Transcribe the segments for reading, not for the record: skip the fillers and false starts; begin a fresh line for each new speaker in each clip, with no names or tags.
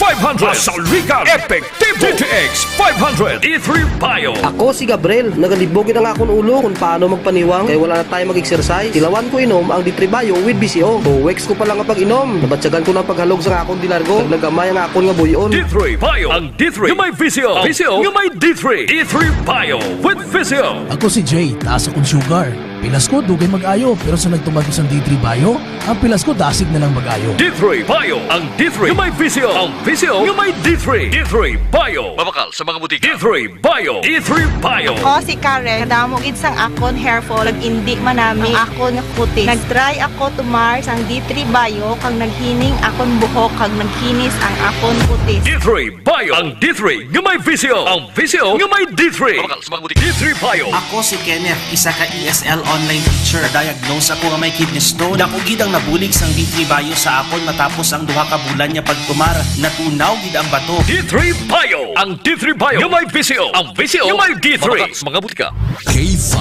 500, Salrican, Epektibo, DTX 500, E3 Bio.
Ako si Gabriel, nagalibogin ang akong ulo kung paano magpaniwang kaya wala na tayo mag-exercise. Tilawan ko inom ang D3 Bio with BCO. 2 weeks ko pa lang ang pag-inom. Nabatsagan ko ng paghalog sa akong dilargo. Naglagamay ang akong nga buyon.
D3 Bio, ang D3 yung may VCO, VCO yung may D3, E3 Bio with VCO.
Ako si Jay, taas akong sugar. Pilas ko, dugay mag-ayo. Pero sa nagtumag ko sa D3 Bio, ang pilas ko dasig na lang mag-ayo.
D3 Bio, ang D3 yung may VCO, ang VCO yung may D3, D3 Bio. Mabakal sa mga butika. D3 Bio, E3 Bio.
Ako si Karen, kadamog sang akon hair fall, nag-indi manami ang akon nga kutis. Nag-try ako tumar sang D3 Bio, kang naghining akon buhok, kang naghinis ang akon kutis.
D3 Bio, ang D3 yung may VCO, ang VCO yung may D3. Mabakal sa mga butika. D3 Bio.
Ako si Kenneth, isa ka ESL online teacher. Diagnose ako nga may kidney stone. Nakugid ang nabulig sang D3 Bio sa akon matapos ang duha ka bulan niya pagtumar. Natunaw gid ang bato.
D3 Bio, ang D3 Bio yung may VCO, ang VCO yung may D3. Mabakal sa mga butika.
K5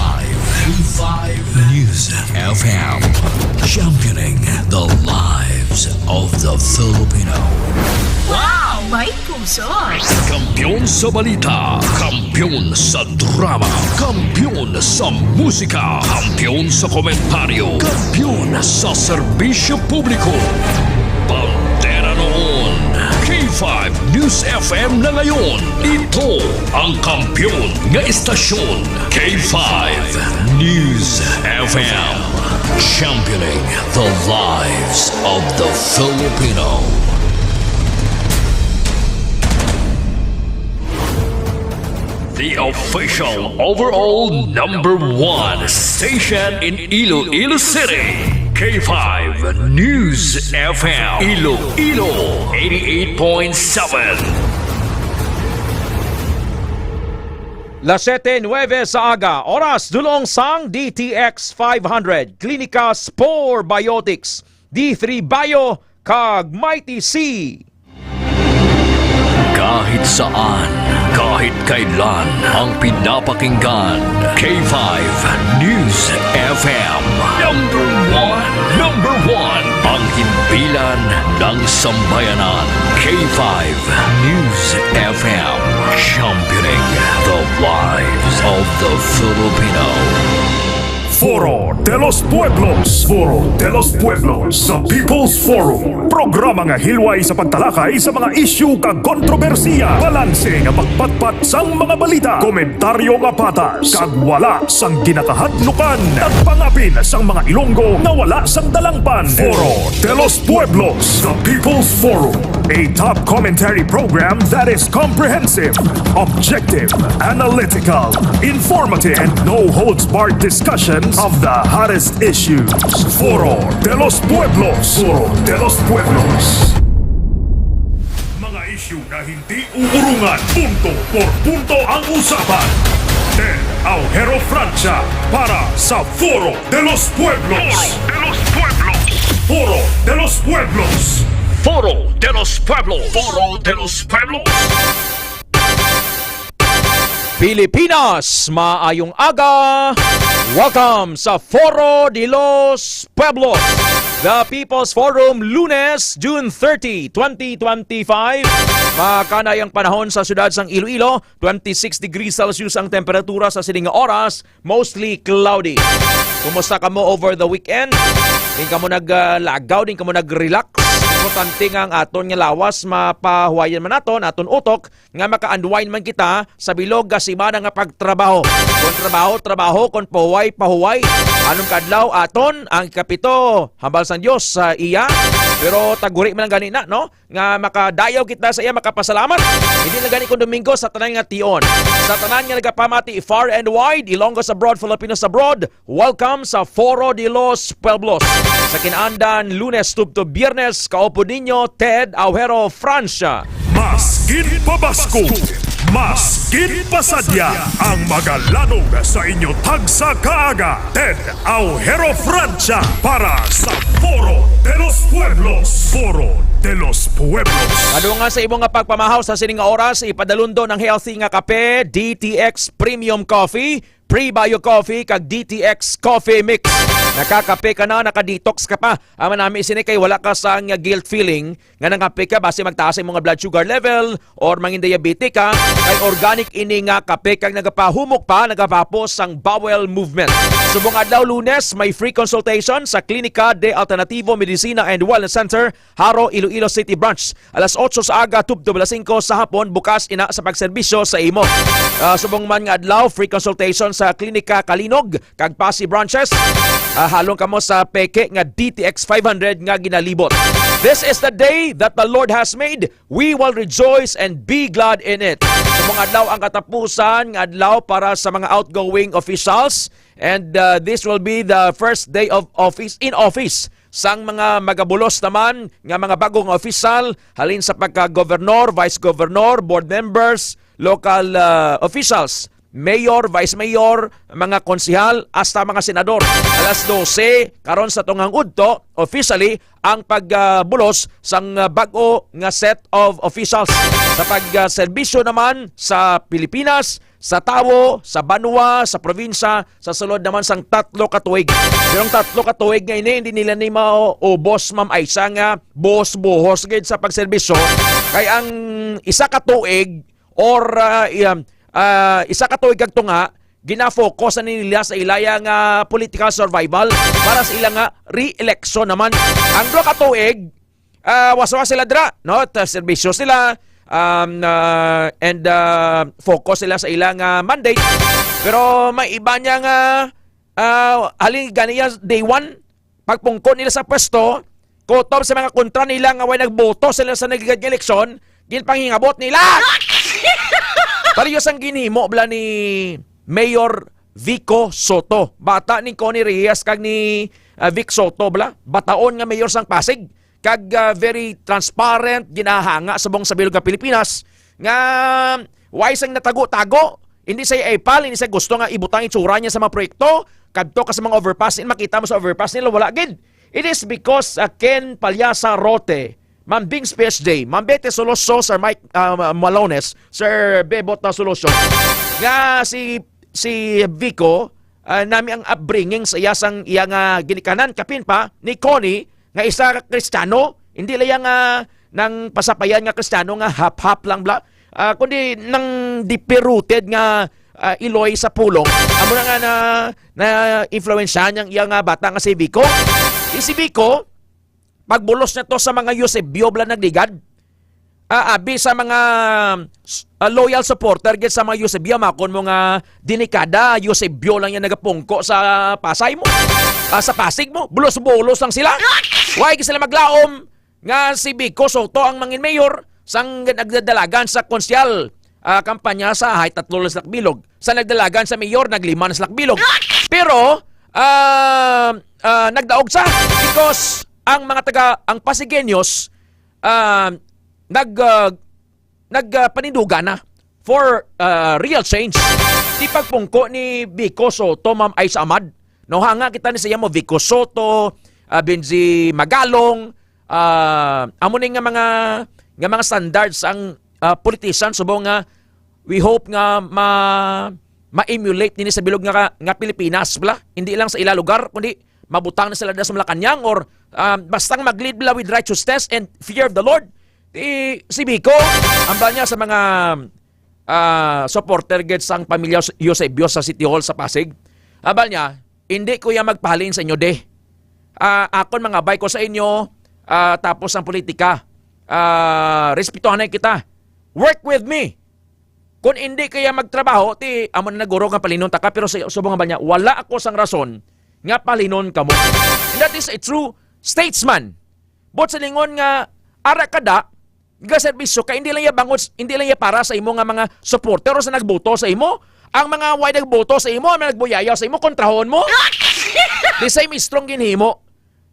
News FM, championing the lives of the Filipino.
Wow! May puso!
Kampiyon sa balita, kampiyon sa drama, kampiyon sa musika, kampiyon sa komentaryo, kampiyon sa serbisyo publiko. Pantera noon, K5 News FM na ngayon. Ito ang kampiyon nga istasyon, K5 News FM, championing the lives of the Filipino.
The official overall #1 station in Iloilo City. K5 News FM. Iloilo 88.7.
Las 7:09 sa aga, oras dulong sang DTX 500, Klinika Spore Biotics, D3 Bio, kag Mighty C.
Kahit saan, kahit kailan, ang pinapakinggan, K5 News FM. Number one, ang himpilan ng sambayanan, K5 News FM, championing the lives of the Filipino.
Foro de los Pueblos. Foro de los Pueblos sa People's Forum. Programa nga hilway sa pagtalakay sa mga isyu kag kontrobersiya. Balanse nga pagpatpat sang mga balita. Komentaryo nga patas. Kag wala sang ginakahadlukan. Nagpangapin sang mga Ilonggo na wala sang dalangpan. Foro de los Pueblos. The People's Forum. A top commentary program that is comprehensive, objective, analytical, informative, and no-holds-barred discussions of the hottest issues. Foro de los Pueblos. Foro de los Pueblos. Mga issue na hindi uurungan. Punto por punto ang usapan. Ted Aujero Francia para sa Foro de los Pueblos. Foro de los Pueblos.
Foro de los Pueblos. Foro de los Pueblos.
Pilipinas, maayong aga! Welcome sa Foro de los Pueblos, the People's Forum, Lunes, June 30, 2025. Makanay ang panahon sa syudad sang Iloilo, 26 degrees Celsius ang temperatura sa sining oras, mostly cloudy. Kumusta ka mo over the weekend? Din ka mo naglagaw, din ka mo nag-relax? Importante nga ang aton nga lawas mapahuwayan man aton utok nga maka-unwind man kita sa bilog gasimana nga pagtrabaho. Kung trabaho, kung pahuway. Anong kadlaw aton ang ikapito hambal sang Dios sa iya. Pero taguri man lang gani na, no? Nga makadayaw kita sa iya, makapasalamat. Hindi na gani kung Domingo sa tanan nga tion. Sa tanan nga nagapamati far and wide, Ilonggos abroad, Filipinos abroad, welcome sa Foro de los Pueblos. Sa kinaandan, Lunes tubto Biyernes, kaupo ninyo, Ted Aujero Francia.
Maskin pabasko, maskin pasadya, ang magalanog sa inyo tagsa kaaga. Ted Aujero Francia para sa Foro de los Pueblos. Foro de los Pueblos.
Ano nga sa imong nga pagpamahaw sa sining nga oras, ipadalondo ng healthy nga kape, DTX Premium Coffee, Pre-Bio Coffee, kag DTX Coffee Mix. Nakakape ka na, nakadetox ka pa. Ama namin sini kay wala ka sa guilt feeling nga nangape ka base magtaas ang mga blood sugar level or mangin diabetic ka. Kay organic ini nga kape kag nagapahumok pa, nagapapos ang bowel movement. Subong adlaw Lunes, may free consultation sa Klinika de Alternativo Medicina and Wellness Center, Haro, Iloilo City Branch. Alas 8 sa aga, 5 sa hapon, bukas ina sa pagserbisyo sa imo. Subong man nga adlaw, free consultation sa Klinika Kalinog, kag Pasig branches. Halong kamo sa peke nga DTX 500 nga ginalibot. This is the day that the Lord has made. We will rejoice and be glad in it. Subong adlaw ang katapusan nga adlaw para sa mga outgoing officials. And this will be the first day of office in office sang mga magabulos naman nga mga bagong official halin sa pagka-governor, vice-governor, board members, local officials, mayor, vice-mayor, mga konsihal, hasta mga senador. Alas 12, karon sa tungang udto, officially, ang pagbulos sang bago nga set of officials. Sa pagserbisyo naman sa Pilipinas, sa Tao, sa Banwa, sa probinsya, sa sulod naman sang 3 katuig. Pero ang 3 katuig nga ini, hindi nila ni maubos, Ma'am Aisa, nga buhos-buhos sa pagserbisyo. Kaya ang isa katuig or isa katuig kag tunga, gina-focus na nila sa ilaya nga political survival para sa ilang nga re-election naman. Ang 2 katuig, waswa sila dra, no? Serbisyo sila, and focus sila sa ilang mandate. Pero may iba niya nga halin ganiya day 1 pagpungko nila sa pwesto, kutob sa mga kontra nila nga way nagboto sila sa nagigad nga eleksyon, ginpanghingabot nila. Parehas ang ginhimo bla ni Mayor Vico Soto. Bata ni Connie Reyes kag ni Vic Soto bla. Bataon nga mayor sang Pasig. Kag very transparent, ginahanga sa buong sabilog ng Pilipinas. Nga wise ang natago-tago. Hindi siya ipal, hindi siya gusto nga ibutang itsura niya sa mga proyekto. Kadto ka sa mga overpass, makita mo sa overpass nila, wala gid. It is because Ken Palyasa Rote, Ma'am Bing PhD, Ma'am Bete Soloso, Sir Mike Malones, Sir Bebot na Soloso, nga si Vico, nami ang upbringing sa iyasang iyang ginikanan, kapin pa, ni Connie, nga isa Kristiyano, hindi lang nang pasapayan nga Kristiyano nga hap-hap lang bla, kundi nang deep-rooted nga Iloy sa pulong. Amo na nga na influensyahan iyang bata nga si Vico. Si Vico, pagbulos na to sa mga Eusebio bla nagligad, abi sa mga loyal supporter get sa mga Eusebio, makon mo nga dinikada Eusebio lang yan nagapungko sa Pasay mo, sa Pasig mo, bulos-bulos lang sila. Why sila maglaom nga si Vico Soto ang mangin mayor sang nagdadalagan sa konsyal kampanya sa hay 3 lakbilog, sa nagdalagan sa mayor nag-5 lakbilog. Pero nagdaog sa because ang mga ang Pasigueños nagpaninduga na for real change. Di pagpungko ni Vico Soto, Ma'am Aisa Ahmad. No, hanga kita ni siya mo Vico Soto, Benji Magalong, amo ni nga mga standards ang politician subong nga we hope nga ma-emulate nini sa bilog nga Pilipinas bla. Hindi lang sa ila lugar kundi mabutang na sila sa Malacanang or bastang mag-lead bla with righteousness and fear of the Lord. Si Vico, ang ba niya sa mga supporter gets ang pamilya Eusebio sa City Hall sa Pasig. Abal niya, hindi ko yan magpahalin sa inyo de. Akon mga bay ko sa inyo, tapos ang politika. Respetuhan na kita. Work with me. Kung hindi kaya magtrabaho, ti amo na naguro nga palinon taka, pero subong ba niya, wala ako sang rason nga palinon ka mo. And that is a true statesman. But sa lingon nga, ara kada, nga serbisyo ka, hindi lang iya bangot, hindi lang iya para sa imo nga mga supporter o sa nagboto sa imo. Ang mga why nagboto sa imo, ang nagbuyayaw sa imo, kontrahon mo. The same is strong ginhimo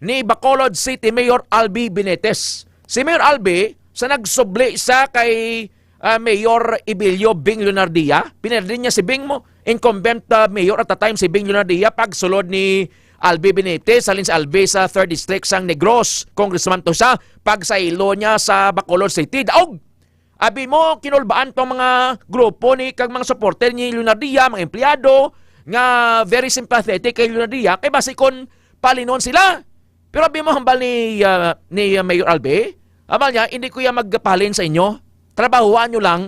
ni Bacolod City Mayor Albi Benitez. Si Mayor Albi, sa nagsubli sa kay Mayor Ibilio Bing Leonardia, pinerdin niya si Bing mo, incumbent mayor at the time si Bing Leonardia, pagsulod ni Albi Benitez, salin si Albi sa 3rd District sang Negros, congressman to siya, pag sa ilo niya sa Bacolod City. Daog! Abi mo, kinulbaan tong mga grupo ni kag mga supporter ni Leonardia, mga empleyado, nga very sympathetic kay Leonardia, kay basikon palinon sila. Pero abi mo hambal ni Mayor Albe, amal niya, hindi ko yan magpalin sa inyo. Trabahuan nyo lang,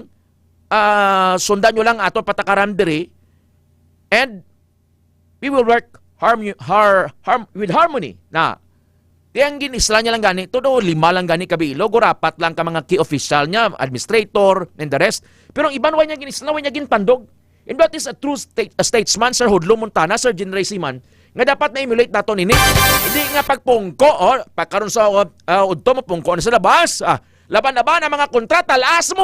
sundan nyo lang ato patakaran diri, and we will work with harmony. Na, tiyang ginisla niya lang gani, todo 5 lang gani kabilo, gurapat lang ka mga key official niya, administrator, and the rest. Pero ang iban way niya ginisla, way niya ginpandog. And that is a true statesman, Sir Hudlo Montana, Sir General Siman, nga dapat na-emulate nato nini. Hindi nga pagpungko, pagkaroon sa udto mo, pungko na sa labas. Laban-laban ang mga kontrata, laas mo.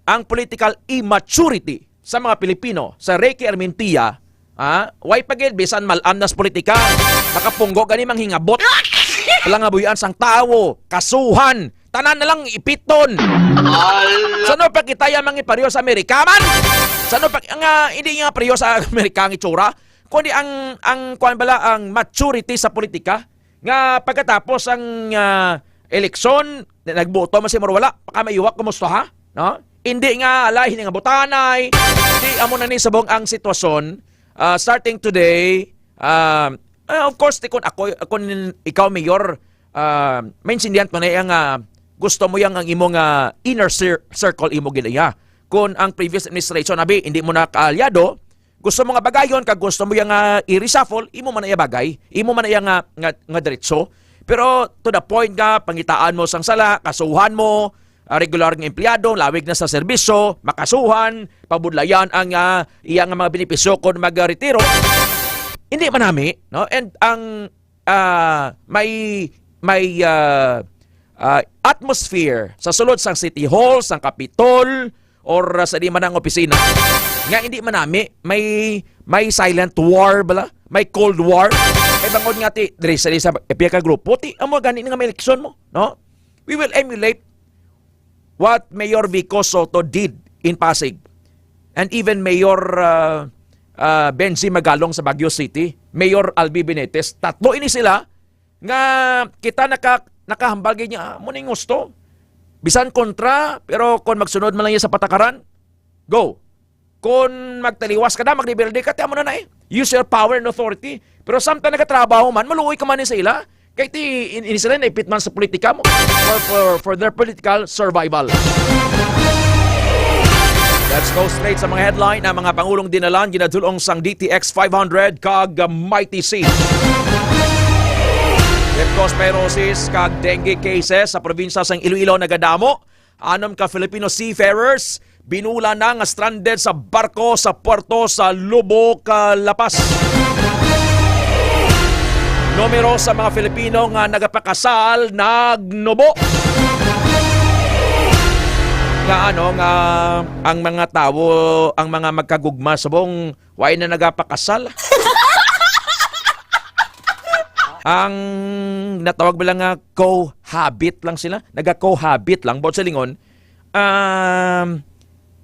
Ang political immaturity sa mga Pilipino, sa Ricky Armentia, way pagid, bisan malamnas politika, makapunggo gani mang hingabot. Palangabuyan sang tao, kasuhan, tanan na lang ipiton. Sano pa kita yung mga pariyo sa Amerika man? Sano pa hindi nga pariyo sa Amerika ang itsura, kundi ang maturity sa politika nga pagkatapos ang eleksyon nagboto man si Marwala, pakamayuwak kumusta ha? No? Hindi nga alay hindi nga butanay. Hindi amo na ni sabong ang sitwasyon starting today. Of course, kung ikaw mayor, maintindihan ko na yung gusto mo yung ang imong inner circle imo gilaya. Kung ang previous administration abi hindi mo na kaalyado, gusto mo nga bagayon kag gusto mo yung i-reshuffle, imo man na bagay, imo man na nga diretso. Pero to the point nga pangitaan mo sang sala, kasuhan mo, regular ng empleyado, lawig na sa serbisyo, makasuhan, pabudlayan ang iyang mga benepisyo kung mag-retiro. Hindi man nami, no? And ang may atmosphere sa sulod sang City Hall, sang Capitol, or sa di man ang opisina, nga hindi man nami, may silent war bala, may cold war. Ay bangod nga ti, diri sa epika grupo, ti, amo gani nga may eleksyon mo, no? We will emulate what Mayor Vico Soto did in Pasig. And even Mayor Benzi Magalong sa Baguio City, Mayor Albi Benitez, tatlo ini sila nga kita nakahambal niya mo ning gusto. Bisan kontra, pero kung magsunod man lang yan sa patakaran, go. Kung magtaliwas ka na, magrebelde ka, tiyan mo na use your power and authority. Pero samtang nagatrabaho man, maluoy ka man sa ila. Kahit ini sila naipit man sa politika mo for their political survival. Let's go straight sa mga headline na mga Pangulong dinalan ginadulong sang DTX 500 kag Mighty C. Leptospirosis kag dengue cases sa probinsya sang Iloilo nagadamo. 6 ka Filipino seafarers binula na nga stranded sa barko sa puerto sa Lubo, Lapas. Numero sa mga Filipino nga nagapakasal nagnubo. Nga nga ang mga tao, ang mga magkagugma subong way na nagapakasal. Ang natawag ba lang nga cohabit lang sila, naga-cohabit lang bawat sa lingon.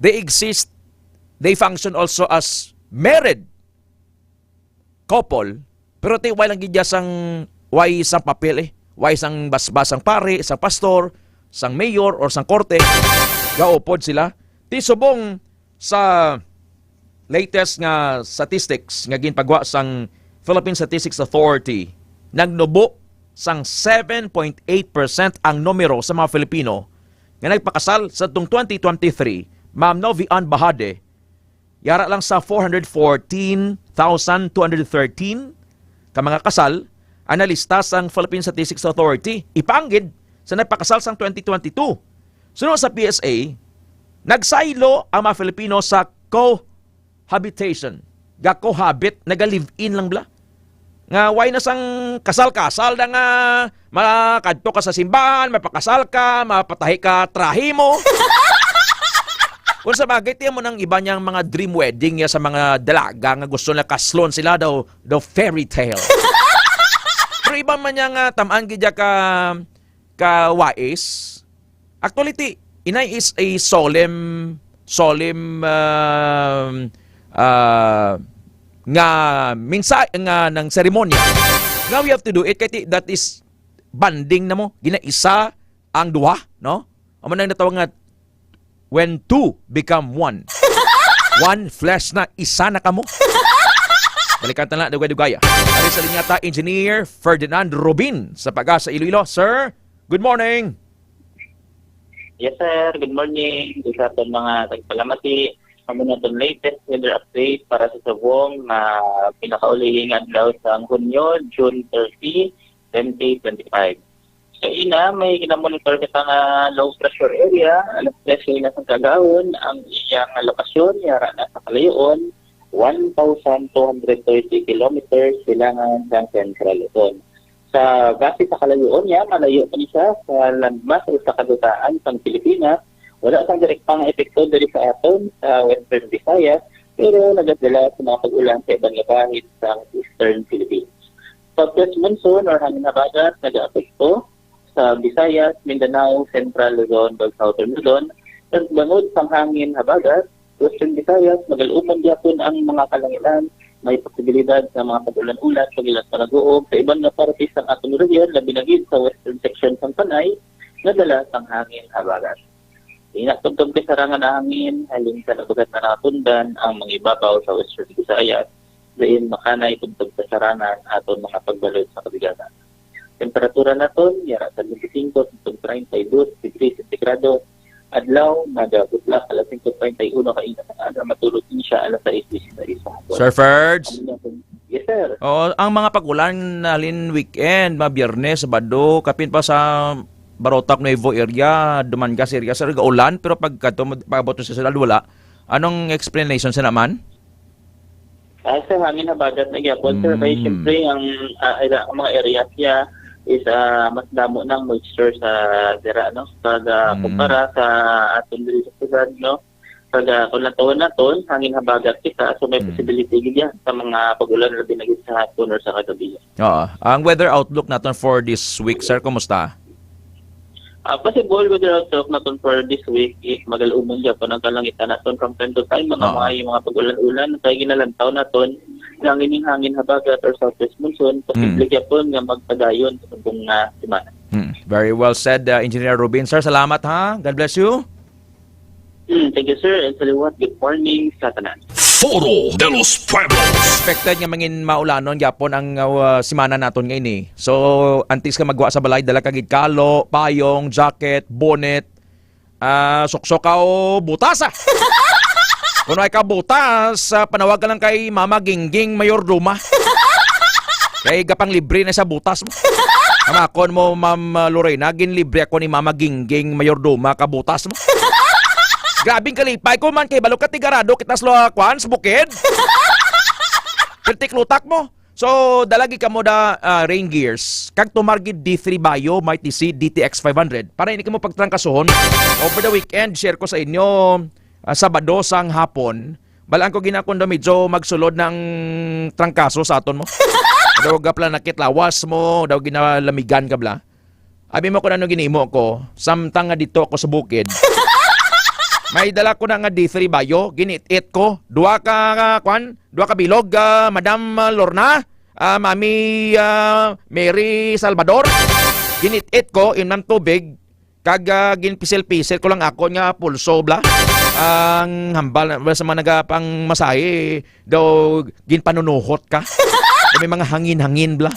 They exist, they function also as married couple, pero way lang gidya sang way sang papel way sang basbasang pare, sang pastor, sang mayor or sang korte, gaupod sila. Ti subong sa latest nga statistics nga ginpagwa sang Philippine Statistics Authority, nagnubo sang 7.8% ang numero sa mga Filipino nga nagpakasal sa tung 2023. Ma'am Novi Ann Bahade, yara lang sa 414,213 ka mga kasal analista sang Philippine Statistics Authority. Ipanggid sa nagpakasal sang 2022. Sunod sa PSA, nagsaylo ang mga Filipino sa cohabitation. Ga-cohabit, naga-live-in lang bla. Nga way na sang kasal-kasal na nga makadto ka sa simbahan, mapakasal ka, mapatahi ka trahi mo. Kung sa bagay, tiyan mo ng iba niyang mga dream wedding ya sa mga dalaga nga gusto na kaslon sila daw fairy tale. Pero iba man niya nga tamaan gidya ka wais. Actually, inay is a solemn nga minsa nga ng seremonya. Now we have to do it kaya that is banding na mo. Ginaisa ang duha, no? Amo nang natawag nga when two become one. One flesh na, isa na kamo. Balikan na dugay-dugay. Ari sa linyata, Engineer Ferdinand Robin sa Pag-asa Iloilo. Sir, good morning.
Yes, sir. Good morning. Isa po mga tagpalamati. Kami na itong latest weather update para sa Subong na pinakaulihingan daw sa Hunyo, June 30, 2025. So, may kinamonitor kita nga low pressure area. Alas 13 na sa Kagawon. Ang iyang lokasyon, yara na sa Kalayuon, 1,230 kilometers silangan sa Central Luzon. Sa base sa Kalayuon niya, malayo pa niya sa landmass o sa kadutaan ng Pilipinas. Wala sang direktang epekto diri sa aton sa Western Visayas, pero nagadala sa mga pag-ulan sa ibang bahid sa Eastern Philippines. Southwest monsoon or hangin habagat nag-apekto sa Visayas, Mindanao, Central Luzon, Southern Luzon. At bangod sa hangin habagat, Western Visayas, mag-aluman gyapon ang mga kalangitan. May posibilidad sa mga pag-ulan-ulan, pagilas pa nag-uog sa ibang na parties ng atong region, labi na gid sa western section ng Panay, nadala sang hangin habagat. Inatugtog sa sarangan na hangin, halin sa nabugat na nakatundan ang mga ibabaw sa Western Visayas, diin makanay tugtog sa sarangan aton mga pagbalot sa kabigatan. Temperatura naton, yara sa 25 tugtog 32 degrees centigrado. Adlaw, nagabutla alas 5:31 kaingat ang aga, matulog din siya alas 6:16 sa hapon.
Sir Ferds?
Yes, sir.
Ang mga pag-ulan nalin weekend, Biyernes, Sabado, kapin pa sa Barotac, Nuevo area, Dumangas area, sir, ulan, pero pagkabot sa sila, wala. Anong explanation sa naman?
Sa hangin na bagat na gyapon, sir, kaya siyempre ang mga areas niya is mas damo ng moisture sa dira, no? Kumpara sa aton diri sa siyudad, no? Kung natawon naton, hangin habagat kita, so may possibility gid sa mga pag-ulan na binagit sa hapon or sa kagabi.
Oo. Ang weather outlook natin for this week, sir, kumusta?
Possible weather outlook naton for this week is mag-alumon gyapon ang kalangitan naton from time to time, mga pag-ulan-ulan, kaya ginalantaw naton ng ining hangin habagat or southwest monsoon, posible gyapon nga magpadayon sa tubong semana.
Very well said, Engineer Rubin. Sir, salamat ha. God bless you.
Thank you, sir. And salawat, good morning sa tanan.
Foro de los Pueblos.
Expected nga mangin maulanon gyapon ang simana naton ngayon eh. So, antis ka magwa sa balay, dala kagid kalo, payong, jacket, bonnet, soksokaw, butasa. Kung ay ka butas, panawag ka lang kay Mama Gingging Mayordoma. Kay gapang libre na sa butas mo. Amakon mo, Ma'am Lorena, ginlibre ako ni Mama Gingging Mayordoma kabutas mo. Grabing kalipay ko man kay balok ka tigarado kitas lo kwan sa bukid. Pertik lutak mo. So dalagi ka mo da rain gears. Kag tumargid D3 Bayo might DC DTX 500 para hindi ka mo pagtrangkasuhon. Over the weekend share ko sa inyo Sabado sang hapon. Balaan ko ginakon da medyo magsulod ng trangkaso sa aton mo. Daw gapla nakitlawas mo, daw ginalamigan ka bla. Abi mo ko ano ginimo ko, samtang nga dito ako sa bukid. May dala ko na nga D3 Bayo, ginit-it ko. Dua ka bilog, Madam Lorna, Mami Mary Salvador. Ginit-it ko, inang tubig, kag ginpisil-pisil ko lang ako nga pulso bla. Ang hambal sa mga nagapang masahe, daw ginpanunuhot ka. May mga hangin-hangin bla.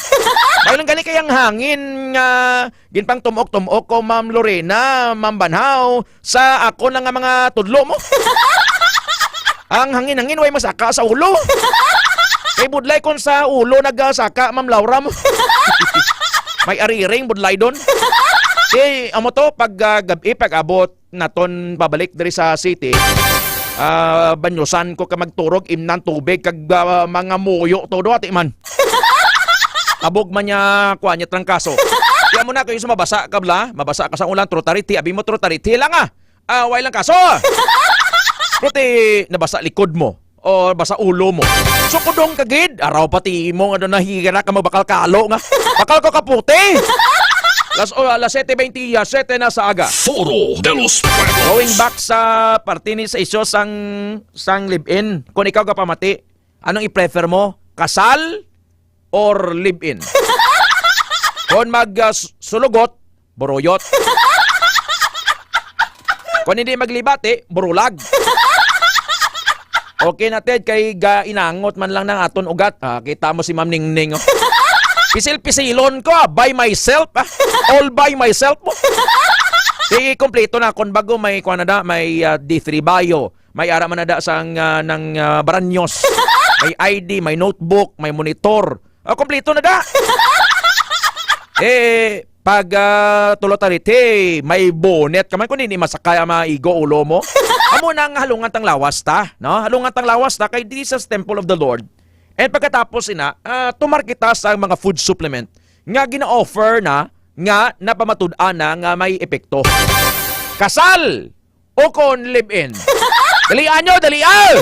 May lang gani kayang hangin nga ginpang tumok-tumok ko Ma'am Lorena, Ma'am Banhaw sa ako lang nga mga tudlo mo. Ang hangin-hangin way masaka sa ulo. Kay budlay kon sa ulo nagasaka Ma'am Laura mo. May ariring budlay don. Kay amo to pag gabi pag abot naton pabalik diri sa city. Banyusan ko ka magturog imnan tubig kag mga muyo todo ati man. Abog man niya kuha niya trangkaso. Kaya mo na kayo sumabasa ka bla, mabasa ka sa ulan trotariti, abi mo trotariti lang way lang kaso. Puti nabasa likod mo o basa ulo mo. So kudong kagid, araw pati mo nga nahihira ka mabakal kalo nga. Bakal ko kaputi. Alas 7:27 na sa aga.
Foro de los Pueblos.
Going back sa parte ni sa isyo sang live-in. Kung ikaw ka pamati, anong i-prefer mo? Kasal or live-in? Kung sulugot, boruyot. Kung hindi maglibati, burulag. Okay na Ted, kay inangot man lang ng aton ugat. Kita mo si Ma'am Ningning. Oh. Pisil-pisilon ko, by myself. All by myself mo. Sige, kompleto na. Kung bago may may D3 bio. May ara man na sang ng Baranyos. May ID, may notebook, may monitor. Kompleto na da. Pag tulot-tarit, may bonnet kaman kung hindi masakay ang maigo ulo mo. Amo nang halungan tang lawas ta, no? Halungan tang lawas ta kay Jesus Temple of the Lord. And pagkatapos tumar kita sa mga food supplement nga gina-offer na nga napamatud-an na nga may epekto. Kasal o kon live-in. Dalian nyo, dalian!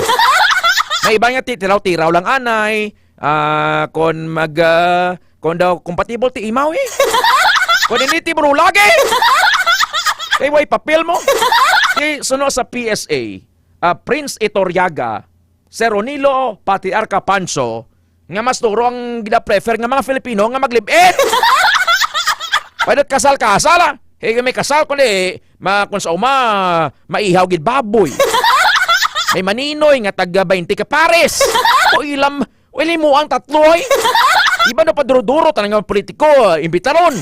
May iba nga titiraw-tiraw lang anay. Kung daw compatible ti imaw Kung hindi ti bro lagi. Kay way papel mo. Kay suno sa PSA, Prince Itorriaga, Sir Ronilo, pati Arca Pancho, nga mas turo ang gina-prefer nga mga Filipino nga mag-live-in. Pwede kasal-kasal may kasal kundi kung sa maihaw gid baboy. May maninoy nga taga 20 ka pares. O ilam mo ang tatloy. Iba na paduro-duro tanang mga politiko, imbitaron.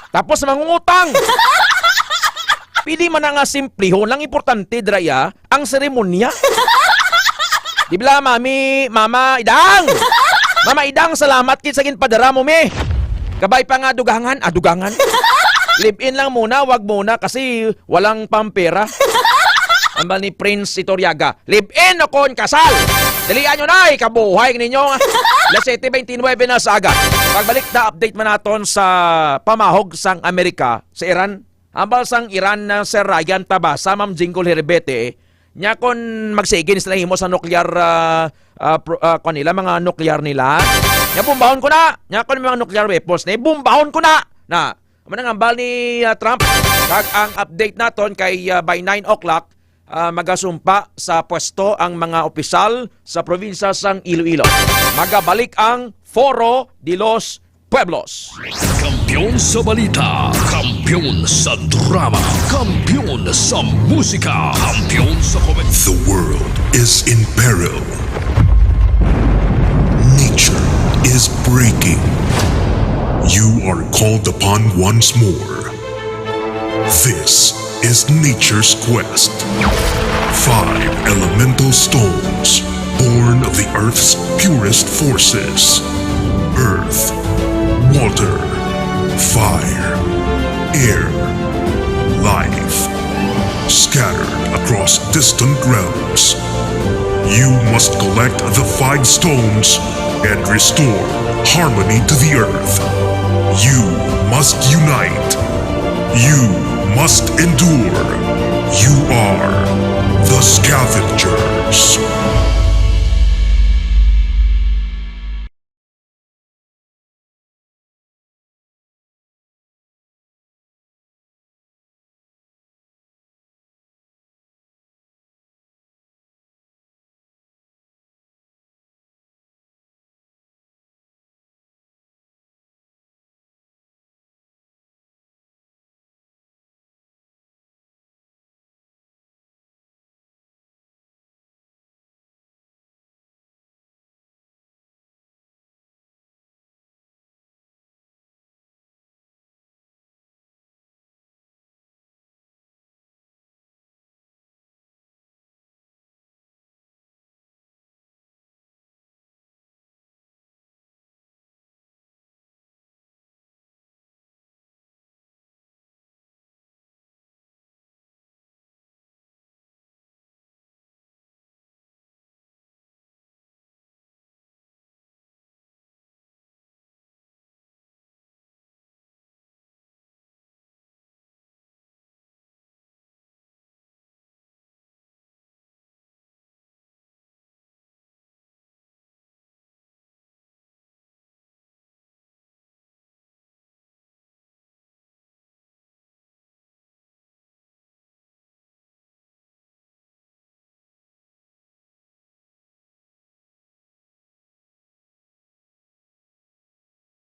Tapos mangungutang. Pili man nga simplihon lang importante draya ang seremonya. Di ba Mama Idang? Mama Idang, salamat kit sa ginpadara mo me. Gabay pa nga dugangan, dugangan. Live-in lang muna, wag muna kasi walang pampera. Ambal ni Prince Itorriaga. Live-in o kon kasal. Dalian nyo na, kabuhay ninyo. Las 7:29 na sa agad. Pagbalik na update man naton sa pamahog sang Amerika sa Iran. Ambal sang Iran na Sir Ryan Tabasa, Ma'am Jingkol Herbete, nya kon magsigin sila himo sa nuclear kanila mga nuclear nila. Nya bumbahon ko na. Nya kon mga nuclear weapons na bumbahon ko na. Na manang ambal ni Trump. Kag ang update naton kay by 9 o'clock magasumpa sa pwesto ang mga opisyal sa probinsya sang Iloilo. Magabalik ang Foro de los Pueblos.
Kampiyon sa balita, kampiyon sa drama, kampiyon sa musika, kampiyon sa komedya.
The world is in peril. Nature is breaking. You are called upon once more. This is nature's quest. 5 elemental stones, born of the earth's purest forces. Earth, water, fire, air, life, scattered across distant realms. You must collect the 5 stones and restore harmony to the earth. You must unite. You must endure. You are the Scavengers.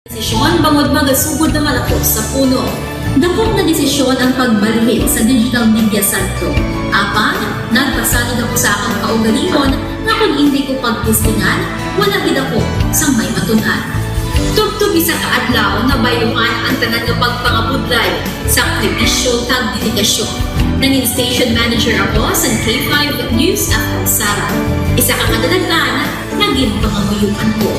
Desisyon bangod magasugod na malakot sa puno. Dakong na desisyon ang pagbalhin sa digital media center. Apan, nagpasalig ako sa akong kaugalingon na kung hindi ko pagpustingan, wala gid ako sa may matunan. Tugtog isa ka adlaw na bayuhan ang tanan nga pagpangabudlay, sakripisyo kag dedikasyon. Nanging station manager ako sa K5 News FM Sara. Isa ka kadagdagan, naging pangamuyuan ko.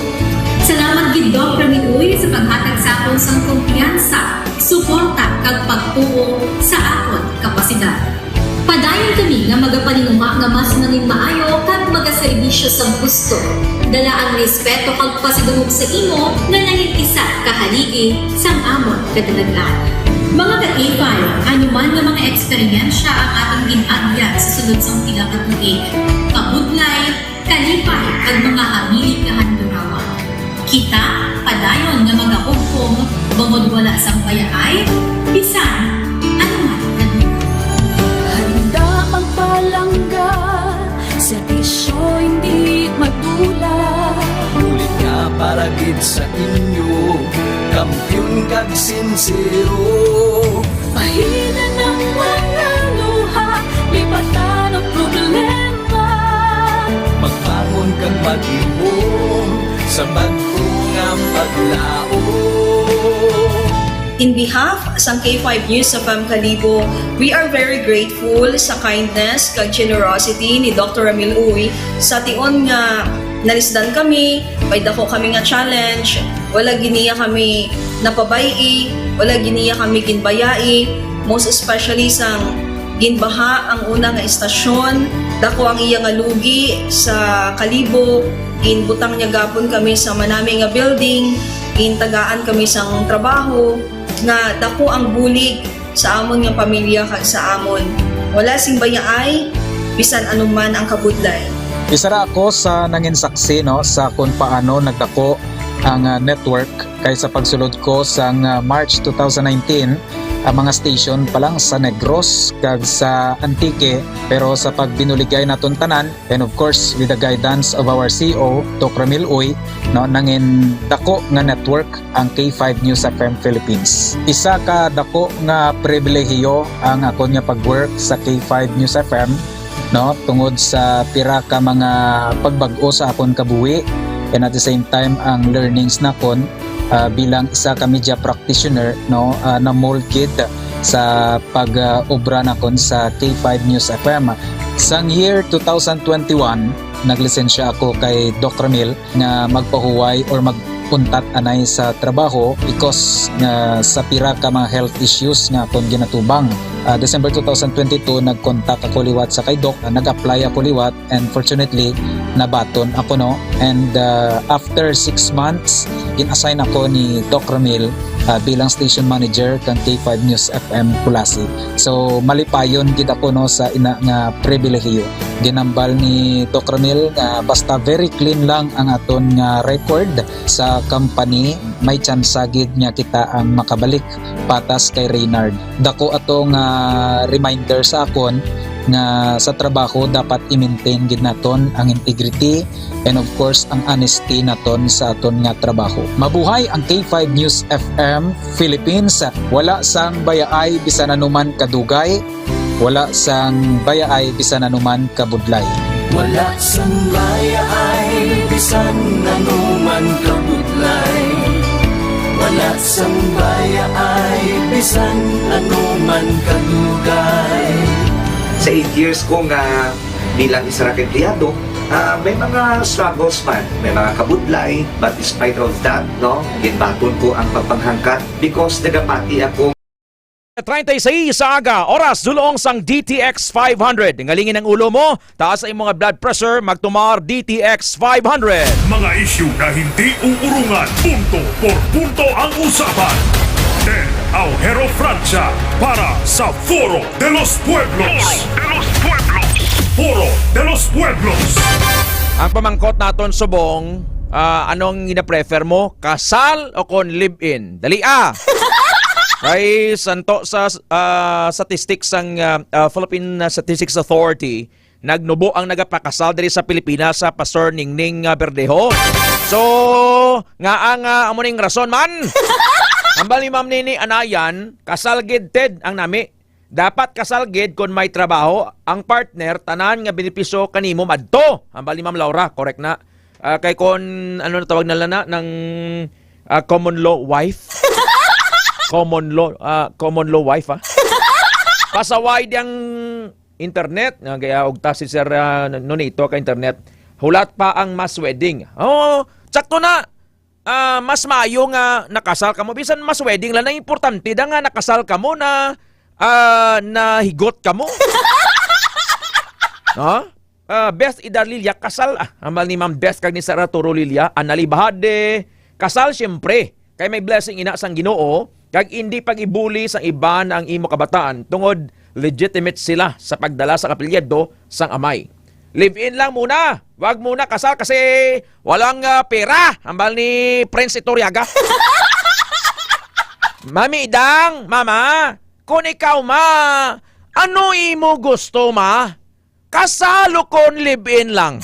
Salamat gid Dr. Miloy sa paghatag sa akon sang kumpiyansa, suporta kag pagtuo sa akon kapasidad. Padayon kami nga magapaninguma nga mas nanging maayo kag magaserbisyo sa gusto. Dala ang respeto kag pasidungog sa imo nga nanging isa kahaligi sang amon kadalagan. Mga ka-K5, anuman nga mga eksperyensya ang atong ginagyan sa sunod sang pila ka tuig. Kabudlay, kalipay kag mga hamilig nga handurawa. Kita, padayon nga magahugpong, bangod wala sang payaay, bisan, anuman kanina.
Handa magpalangga, servisyo hindi madula.
Ulit nga para gid sa inyo, kampiyon kag sincero.
Mahina ng mga luha, lipatan ang problema.
Magbangon kag mag-iwong sa bago nga paglao.
In behalf sa K5 News FM Kalibo, we are very grateful sa kindness kag generosity ni Dr. Ramil Uy sa tion nga nalisdan kami, may dako kami nga challenge, wala giniya kami napabayi, wala giniya kami ginbayai, most especially sang ginbaha ang una nga istasyon, dako ang iya nga lugi sa Kalibo, ginbutang niya gapon kami sa manami nga building, gintagaan kami sang trabaho, nga dako ang bulig sa amon nga pamilya kag sa amon. Wala sing bayaay, bisan anuman ang kabudlay.
Isa ra ako sa nangin saksi no sa kung paano nagdako ang network kay sa pagsulod ko sa March 2019 ang mga station pa lang sa Negros kag sa Antique, pero sa pagbinuligay naton tanan and of course with the guidance of our CEO Dr. Ramil Uy no nangin dako nga network ang K5 News FM Philippines. Isa ka dako nga pribilehiyo ang ako nga pag-work sa K5 News FM no tungod sa pira ka mga pagbag-o sa akon kabuhi and at the same time ang learnings nakon bilang isa ka media practitioner no na molded sa pag-obra nakon sa K5 News FM. Sang year 2021 naglisensya ako kay Dr. Ramil nga magpahuway or magpuntat anay sa trabaho because sa pira ka mga health issues nga akong ginatubang. December 2022 nag-contact ako liwat sa kay Doc, nag-apply ako liwat and fortunately nabaton ako no, and after 6 months in-assign ako ni Doc Ramil bilang station manager kang K5 News FM Kulasi. So malipayon gid ako no sa ina nga pribilehiyo. Ginambal ni Doc Ramil nga basta very clean lang ang aton nga record sa company, may chance gid nga kita ang makabalik patas kay Reynard. Dako atong reminder sa akon nga sa trabaho dapat i-maintain gid naton ang integrity and of course ang honesty naton sa aton nga trabaho. Mabuhay ang K5 News FM Philippines. Wala sang bayaay bisan anuman kadugay, wala sang bayaay bisan anuman kabudlay.
Wala sang bayaay bisan anuman kabudlay. Wala sang bayaay bisan anuman kadugay.
Sa 8 years ko nga bilang isa ra ka empleyado, may mga struggles man, may mga kabudlay, but despite of that, no, ginbaton ko ang pagpanghangkat because nagapati ako
36 sa aga, oras dulong sang DTX 500. Ngalingin ang ulo mo, taas ay mga blood pressure, magtumar DTX 500.
Mga issue na hindi uurungan, punto por punto ang usapan. Del Aujero Francia para sa Foro de los Pueblos. Foro de los Pueblos.
Ang pamangkot naton subong, anong gina-prefer mo? Kasal o kon live-in? Dali Kay santo sa statistics ng Philippine Statistics Authority, nagnubo ang nagapakasal diri sa Pilipinas sa Pastor Ningning Verdejo. So, nga ang amuning rason man. Ambal ni Ma'am Nini Anayan, kasalgid Ted ang nami. Dapat kasalgid kung may trabaho, ang partner, tanan nga benepisyo kanimo madto. Ambal ni Ma'am Laura, correct na. Kay kon, ano na tawag na lang ng common law wife? common law wife, ha? Pasaway diyang internet, kaya ugta si Sir Nonito ka internet. Hulat pa ang mass wedding. Oh, sakto na. Mas maayo nga nakasal ka mo. Bisan mas wedding lang na importante da nga nakasal ka mo na nahigot ka mo. No? Best Idar Lilia, kasal. Amal ni Ma'am Best kag ni Sara Toro Lilia, analibahade. Kasal siyempre. Kay may blessing ina sang Ginoo. Kag hindi pag-ibuli sa iba na ang imo kabataan tungod legitimate sila sa pagdala sa kapilyedo sang amay. Live-in lang muna. Wag muna kasal kasi walang pera. Ambal ni Prince Itoriaga. Mami Idang, Mama, kung ikaw ano imo gusto kasalo kon live-in lang.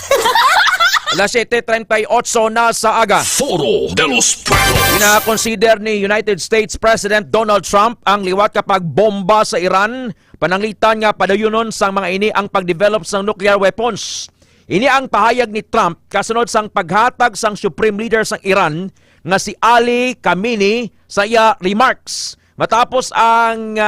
Alas 7:38 na sa aga.
Foro de los Pueblos.
Pina-consider ni United States President Donald Trump ang liwat kapag bomba sa Iran. Pananglitan nga padayunon sang mga ini ang pag-develop sang nuclear weapons. Ini ang pahayag ni Trump kasunod sang paghatag sang Supreme Leader sang Iran nga si Ali Khamenei sa iya remarks. Matapos ang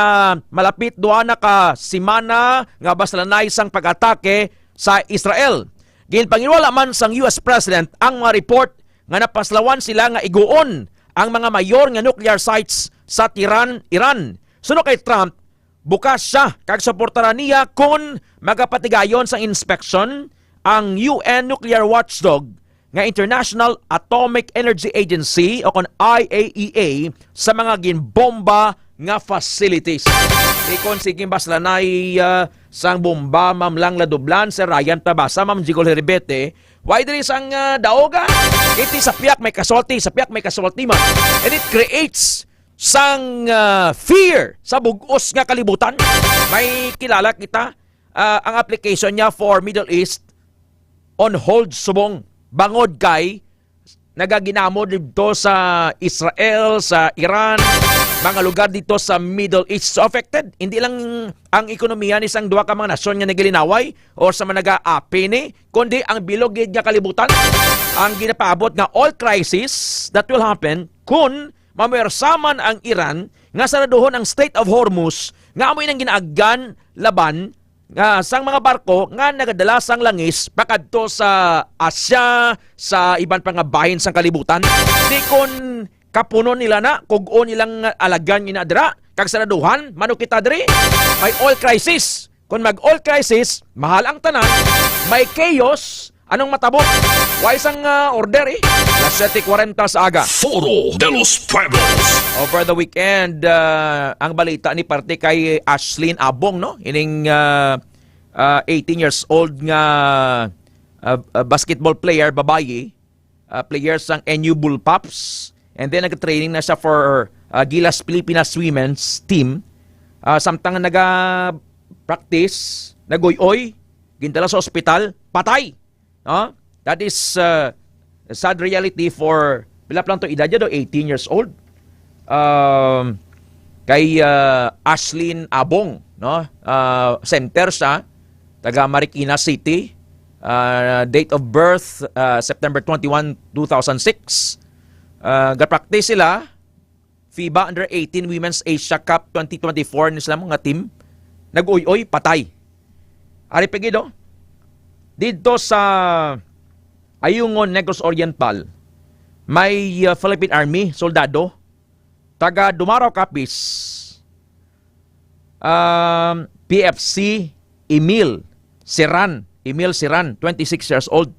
malapit duha na ka simana nga baslanay sang pag-atake sa Israel. Ginpanginwala man sang US President ang mga report nga napaslawan sila nga iguon ang mga mayor nga nuclear sites sa Tehran, Iran. Suno kay Trump, bukas siya kag suportaran niya kung magapatigayon sa inspection ang UN Nuclear Watchdog nga International Atomic Energy Agency o kon IAEA sa mga ginbomba nga facilities. Ikon siging baslanay sang bomba Ma'am Lang Ladublan sa Ryan Tabasa, Ma'am Jigol Heribete, why there is ang daoga? Iti sa piyak may kasulti, ma'am. And it creates sang fear sa bugos nga kalibutan. May kilala kita, ang application niya for Middle East on hold subong. Bangod kay nagaginamo dito sa Israel, sa Iran, mga lugar dito sa Middle East. So affected, hindi lang ang ekonomiya ni sang duha ka mga nasyon nga nagilinaway o sa mga nag-aapi ni, kundi ang bilog nga kalibutan. Ang ginapaabot nga oil crisis that will happen kung mamersaman ang Iran nga saraduhon ang Strait of Hormuz nga amoy nang ginaagan laban nga sang mga barko nga nagadala sang langis pakadto sa Asya, sa iban pang bahin sang kalibutan. Di kon kapuno nila na, kugon nilang alagan inadra, kag saraduhan, mano kita diri, may oil crisis. Kung mag-oil crisis, mahal ang tanan, may chaos, anong matabot? Wais ang order Las 7:40 sa aga.
Foro de los Pueblos.
Over the weekend, ang balita ni parte kay Ashlyn Abong, no? Ining 18 years old nga basketball player, babae, player sang NU Bullpups. And then nag-training na siya for Gilas Pilipinas Women's Team. Samtang naga-practice, nagoy-oy, gintala sa ospital, patay. That is a sad reality for pila lang to edad niya, 18 years old. Kay Ashlyn Abong, no? Center siya, taga Marikina City. Date of birth September 21, 2006. Ga-practice sila FIBA Under 18 Women's Asia Cup 2024 ni sila mga team. Nag-uy-uy, patay. Ari pegido, dito sa Ayungon, Negros Oriental, may Philippine Army, soldado, taga Dumaraw Capiz, PFC Emil Siran, 26 years old.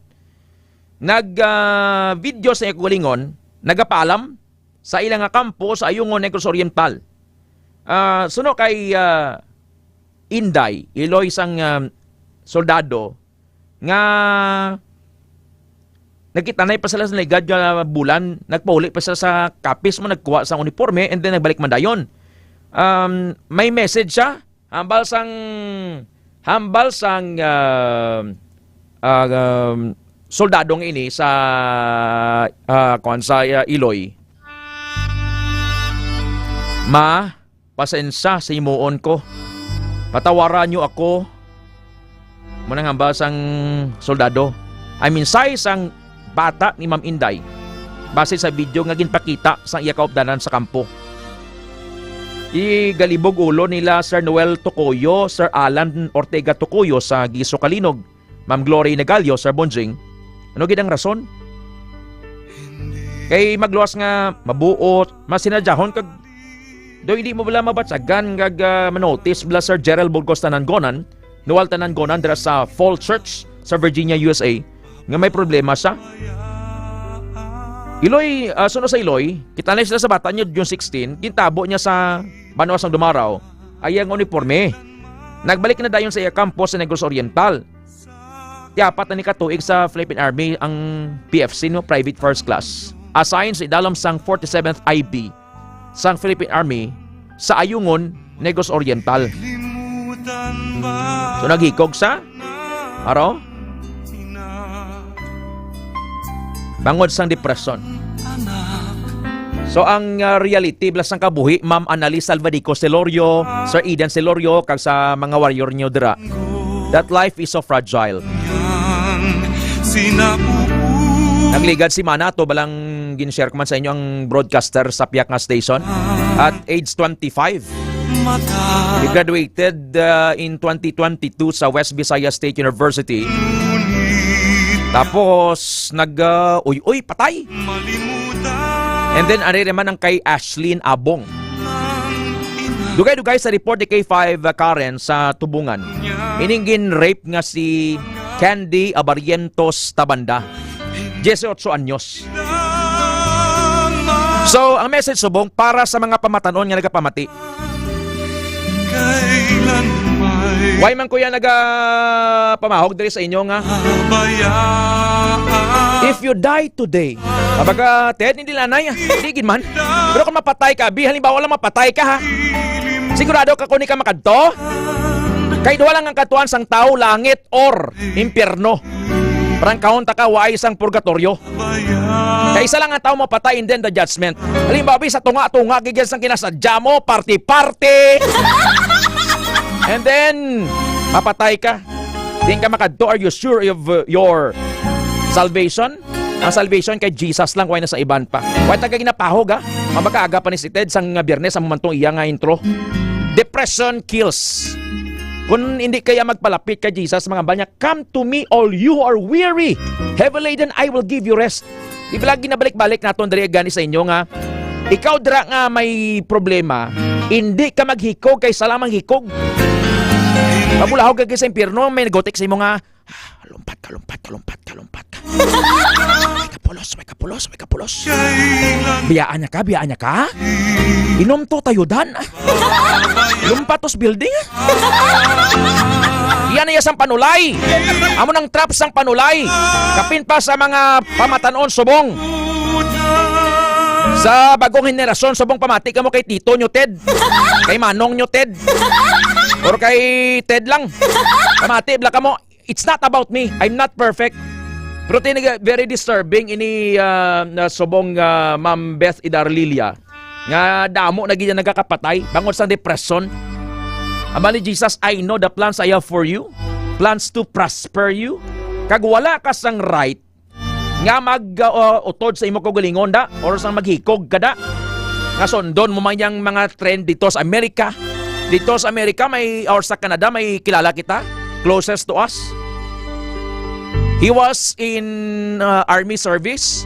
Nag-video sa Ekulingon, nagapaalam sa ilang kampo sa Ayungon, Negros Oriental. Suno kay Inday, Iloy sang soldado, nga nagkitanay pa sila sa ligad nga bulan, nagpauli pa sila sa kapis mo, nagkuha sa uniforme, and then nagbalik man dayon. May message siya, hambal sang soldadong ini sa Iloy. Ma, pasensya sa imuon ko. Patawaran niyo ako. Muna nga ba sang soldado? I mean, size ang bata ni Ma'am Inday. Base sa video nga ginpakita sa iya kaupdanan sa kampo. Igalibog ulo nila Sir Noel Tocoyo, Sir Alan Ortega Tocoyo sa Giso Kalinog, Ma'am Glory Nagalio, Sir Bonjing. Ano gid ang rason? Kay magluwas nga mabuot, masinadyahon kag do hindi mo bala mabatsagan kag manotice bala Sir Gerald Burgos Tanangonan, Noel Tanangonan dira sa Fall Church sa Virginia, USA, nga may problema siya. Iloy, suno sa Iloy, kita na sila sa bata niya June 16, gintabo niya sa Banuas ng Dumaraw, ay ang uniforme. Nagbalik na dayon sa iya campus sa Negros Oriental. Tiapat na ni katuig sa Philippine Army ang PFC, no, Private First Class. Assigned sa idalam sang 47th IB sang Philippine Army sa Ayungon, Negros Oriental. So naghikog sa araw? Bangod sang depression. So ang reality blas ang kabuhi, Ma'am Annalise Salvadico Celorio, Sir Eden Celorio, kag sa mga warrior nyo dira, that life is so fragile. Nagligad si Mana to balang gin-share ko man sa inyo ang broadcaster sa Piak nga station at age 25. He graduated in 2022 sa West Visayas State University. Tapos uy patay. And then ari naman ang kay Ashlyn Abong. Dugay-dugay sa report ni K5 Karen sa Tubungan. Iningin rape nga si Candy Abarientos Tabanda. 18 anyos. So, ang message subong para sa mga pamatanon nga nagapamati. Why man kuya nagapamahog diri sa inyo nga? If you die today, kabaga, Ted, hindi lanay, hindi man. Pero kung mapatay ka, halimbawa lang mapatay ka, ha? Sigurado ka kung hindi ka makadto? Kahit wala lang ang katuan sang tao, langit or impyerno. Parang kaunta ka, wa isang purgatorio. Kaya isa lang ang tao mapatay and then the judgment. Halimbawa, sa tunga-tunga, gigil sang kinasadya mo, party-party. And then, mapatay ka. Hindi ka makadto. Are you sure of your salvation? Ang salvation kay Jesus lang, why na sa iban pa. Why taga ginapahog, ha? Mabakaaga pa ni si Ted sang Biyernes, ang mamantong iya nga intro. Depression kills. Kung hindi kaya magpalapit kay Jesus, mga banya, come to me all you are weary, heavy laden, I will give you rest. Ibalagi na balik-balik naton dali gani sa inyo nga, ikaw dira nga may problema, hindi ka maghikog kay salamang hikog. Mabulahog ka sa impyerno, may nagotik sa imo nga, lumpat ka. May kapulos. Biyaan niya ka? Inom to tayudan. Lumpatos building. Yan ay sang panulay. Amo ng trap sang panulay. Kapin pa sa mga pamatanon subong. Sa bagong henerasyon subong pamati ka mo kay Tito nyo Ted. Kay Manong nyo Ted. Or kay Ted lang. Pamati bla ka mo. It's not about me. I'm not perfect. Pero very disturbing ini subong Ma'am Beth Idarlilia. Nga damo na gid nagkakapatay bangod sa depression. Ama ni Jesus, I know the plans I have for you. Plans to prosper you. Kag wala ka sang right nga mag-utod sa imo kagalingon da or sang maghikog kada. Nga sondon mo man yang mga trend dito sa Amerika. Dito sa Amerika may or sa Canada may kilala kita closest to us. He was in army service.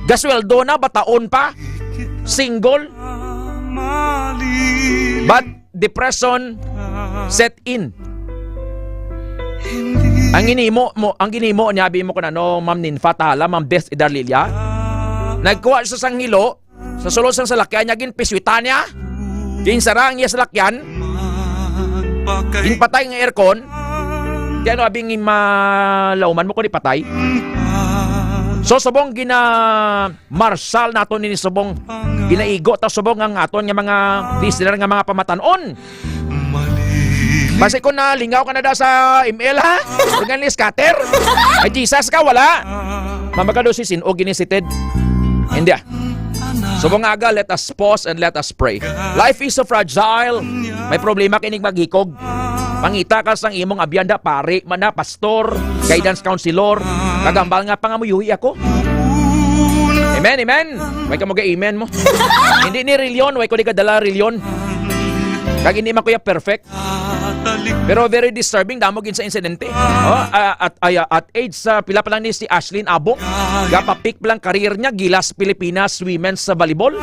Gasweldo na, bataon pa. Single. But depression set in. Ang ginimo niya, sabi mo ko na, no, Ma'am Ninfa Tala, Ma'am Beth Idarlilia, nagkuha siya sang hilo, sa sulod sang salakyan niya, ginpiswitan niya, ginsarang niya salakyan, ginpatay ng aircon, kaya no, abing malauman mo ko ni patay. So subong marshal naton ni subong ginaigo ta subong ang aton nga mga listener nga mga pamatanon. Base ko na lingaw ka na da sa email ha. Organis scatter. Ay Jesus ka wala. Mamagado si Sin o ginisited. Hindi ah. Subong aga, let us pause and let us pray. Life is so fragile. May problema kining maghikog. Pangita ka sang imong abiyanda, pare, mana, pastor, guidance counselor. Kagambal nga pangamuyuhi ako. Amen, amen. Way ka mo amen mo. Hindi ni reliyon, way ko di kadala reliyon. Kag hindi man kuya perfect. Pero very disturbing damog sa insidente. At age pila pa lang ni si Ashlyn Abong. Gapapik pa lang career niya, gilas Pilipinas women's volleyball,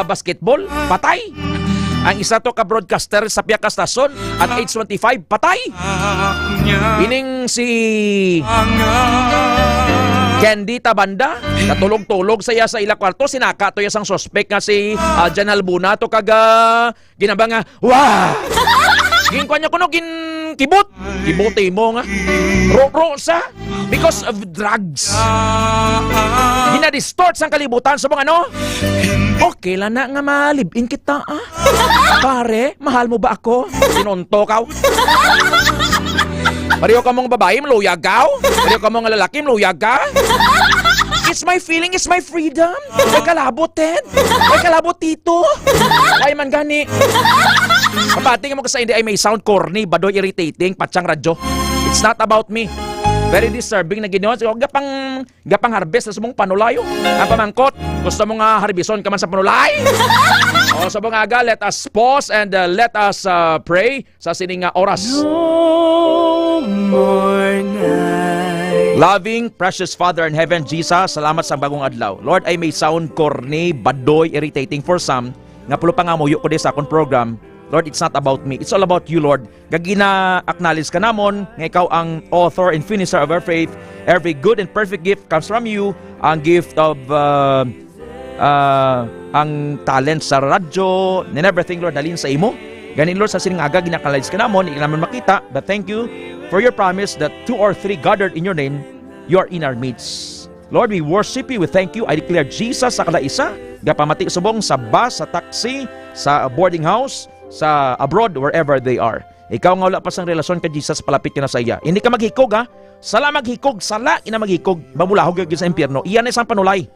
basketball, patay. Ang isa to ka-broadcaster sa Piaka Stasyon at age 25, patay. Ining si Candy Tabanda, katulog-tulog saya sa ila kwarto, sinaka to yung suspect nga si Jan Albuna to kaga ginaba nga, wah! Ginkuan niya kuno, kibot. Kibuti mo nga. Rosa because of drugs. Ginadistort sang kalibutan sa mga ano? Okay lang na nga malibin kita Pare, mahal mo ba ako? Sinunto ka? Pareho ka mong babae, maluyag ka? Pareho ka mong lalaki, maluyag ka? It's my feeling, it's my freedom. Ay kalabot, Ted. Ay kalabot, Tito. Ay man gani. Kapati mo kasi hindi ay may sound corny, badoy irritating, patsang radyo. It's not about me. Very disturbing na ginawa. So, gapang harvest sa mong panulayo. Ang pamangkot, gusto mong harbison ka man sa panulay? O, sa mga aga, let us pause and let us pray sa sining oras.
No more night.
Loving, precious Father in heaven, Jesus, salamat sa bagong adlaw. Lord, ay may sound corny, badoy, irritating for some. Nga pulo pa nga muyo ko di sa akong program. Lord, it's not about me. It's all about you, Lord. Gagina-acknowledge ka namon nga ikaw ang author and finisher of our faith. Every good and perfect gift comes from you. Ang gift of ang talent sa radyo and everything, Lord, dalhin sa imo. Ganin, Lord, sa sining aga, gina-acknowledge ka namon, hindi naman makita. But thank you for your promise that 2 or 3 gathered in your name, you are in our midst. Lord, we worship you, we thank you. I declare Jesus sa kalaisa, gapamati subong sa bus, sa taxi, sa boarding house, sa abroad, wherever they are. Ikaw nga wala pa sang relasyon kay Jesus, palapit ka na sa iya. Hindi ka maghikog Sala maghikog, sala ina maghikog. Mamulahog yun sa impyerno. Iyan na isang panulay.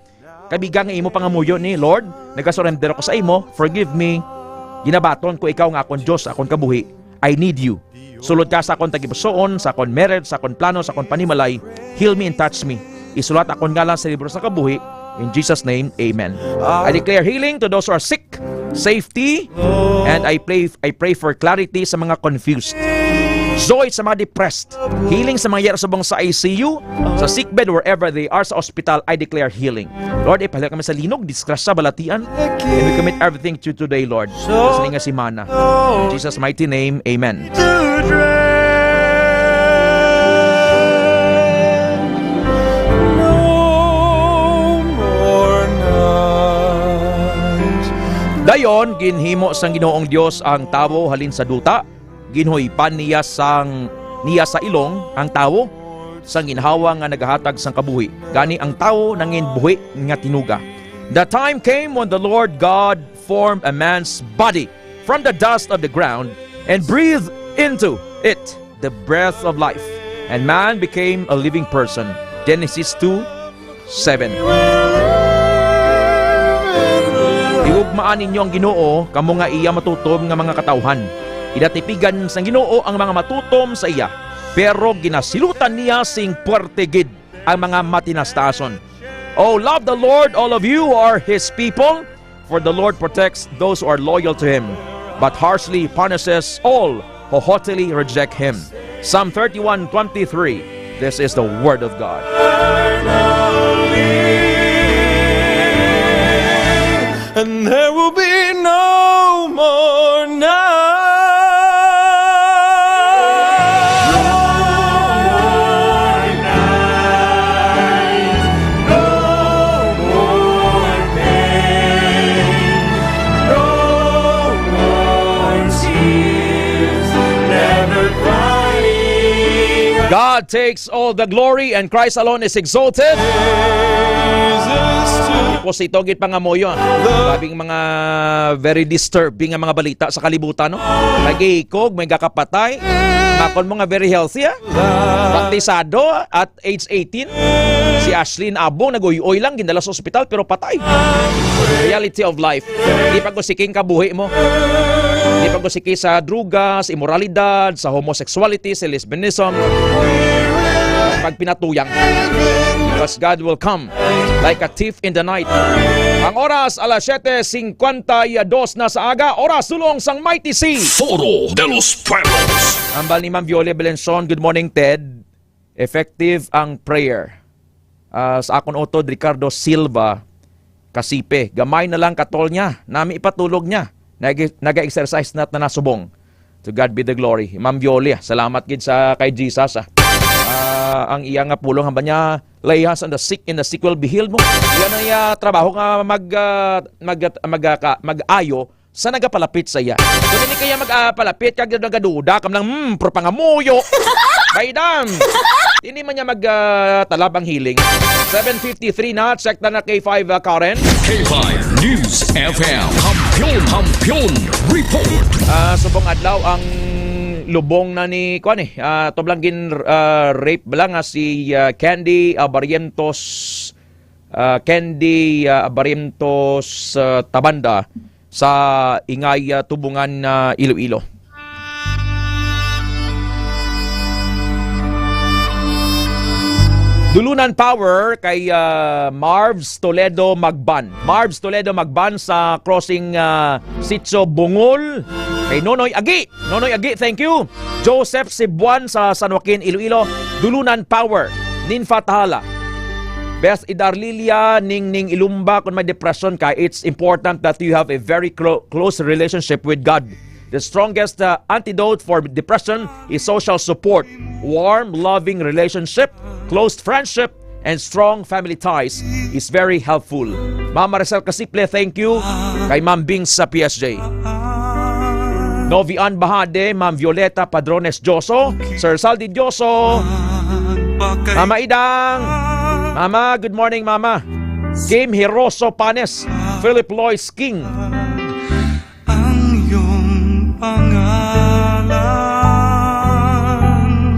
Kabigang nga imo pangamuyo ni Lord, nagasurrender ako sa imo, forgive me. Ginabaton ko ikaw nga akong Diyos, akong kabuhi. I need you. Sulod ka sa akong tagipusoon, sa akong marriage, sa akong plano, sa akong panimalay. Heal me and touch me. Isulat akong ngalan sa libro sa kabuhi. In Jesus' name, amen. I declare healing to those who are sick, safety, and I pray for clarity sa mga confused. Joy sa mga depressed. Healing sa mga yarasubong sa ICU, sa sickbed, wherever they are, sa hospital, I declare healing. Lord, ipahala kami sa linog, disgrasya, balatian, and we commit everything to you today, Lord. Sa nga si Mana. In Jesus' mighty name, amen. Dayon, ginhimo sang Ginoong Dios ang tawo halin sa duta. Ginhoypan niya sa ilong ang tawo sang ginhawa nga nagahatag sang kabuhi. Gani ang tawo nangin buhi nga tinuga. The time came when the Lord God formed a man's body from the dust of the ground and breathed into it the breath of life. And man became a living person. Genesis 2:7. Iugmaan ninyo ang Ginoo kamo nga iya matutom nga mga katawhan. Idatipigan sang Ginoo ang mga matutom sa iya, pero ginasilutan niya sing puertegid ang mga matinastason. Oh, love the Lord, all of you who are His people, for the Lord protects those who are loyal to Him, but harshly punishes all who haughtily reject Him. Psalm 31:23. This is the word of God.
And there will be no more night.
God takes all the glory and Christ alone is exalted. Posito git pangamoyo. Labing mga very disturbing nga mga balita sa kalibutan, no? Nag-iikog, may kakapatay. Makon mo nga very healthy, ha? Baptisado at age 18. Si Ashlyn Abong nag-uy-uy lang, ginala sa ospital pero patay. Reality of life. Hindi pa gusiking kabuhi mo. Hindi pa gusiki sa drugas, immoralidad, sa homosexuality, sa lesbianism. Pag pinatuyang. Because God will come like a thief in the night. Ang oras, alas 7:52 na sa aga. Oras sulong sang Mighty Sea.
Foro de los Pueblos.
Ambal ni Ma'am Violet Belenson. Good morning, Ted. Effective ang prayer. Sa akon utod, Ricardo Silva Kasipe. Gamay na lang katol niya. Nami ipatulog niya. Naga-exercise na nasubong. To God be the glory. Ma'am Violet, salamat gid sa kay Jesus. Ang iya nga pulong hamba niya lay hands on the sick and the sick will be healed mo. Yan ang trabaho nga mag-ayo sa nagapalapit sa iya. Kung hindi kaya magpalapit kag nagaduda kam lang propangamuyo. Baydam. Hindi man niya magtalab ang healing. 7:53 na, check na K5 Karen.
K5 News FM. Kampiyon report.
Subong adlaw ang lubong na ni Toblanggin rape lang si Candy Abarientos Tabanda sa Ingay Tubungan Iloilo. Dulunan power kay Marvs Toledo Magban. Marvs Toledo Magban sa crossing Sitio Bungol. Kay Nonoy Agi. Nonoy Agi, thank you. Joseph Sibuan sa San Joaquin, Iloilo. Dulunan power. Ninfa Tahala. Beth Idarlilia, Ning Ilumba. Kung may depression ka, it's important that you have a very close relationship with God. The strongest antidote for depression is social support, warm, loving relationship, close friendship, and strong family ties is very helpful. Ma'am Maricel Casiple, thank you. Kay Ma'am Bing sa PSJ. Novian Bahade, Ma'am Violeta Padrones Joso, Sir Saldi Joso, Mama Idang, Mama, good morning Mama. Kim Hiroso Panes, Philip Lois King.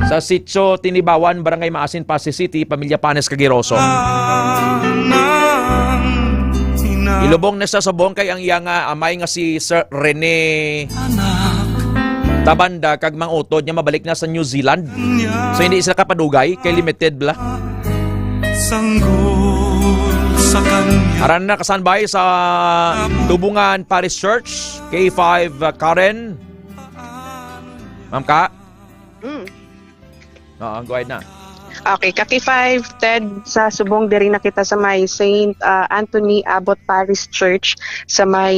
Sa Sitio Tinibawan, Barangay Maasin, Pasig City, Pamilya Panes, Cagiroso. Ilubong na sa subong kay ang iyang amay nga si Sir Rene Tabanda kag mang utod niya mabalik na sa New Zealand. So hindi sila kapadugay kay limited bla. Aran na kasanbay sa Tubungan Parish Church, K5 Karen. Ma'am Ka? Go ahead na.
Okay, Kaki5, Ted, sa subong diri na kita sa may St. Anthony Abbot Parish Church sa may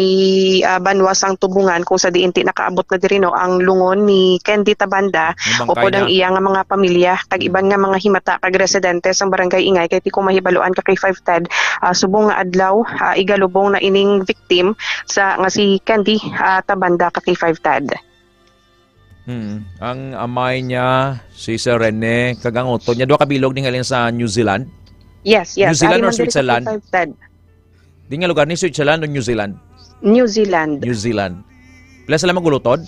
Banwasang Tubungan kung sa diinti nakaabot na diri no ang lungon ni Candy Tabanda upod ang iya nga mga pamilya kag iban nga mga himata kag residente sang barangay Ingay kay ti ko mahibaluan Kaki5 Ted subong nga adlaw igalubong na ining victim sa nga si Candy Tabanda Kaki5 Ted.
Ang amay niya, si Sir Rene, kagang utod niya, doon kabilog ni ngayon sa New Zealand?
Yes.
New Zealand or Switzerland? Di nga lugar ni Switzerland o New Zealand?
New Zealand.
New Zealand. Pila sila magulutod?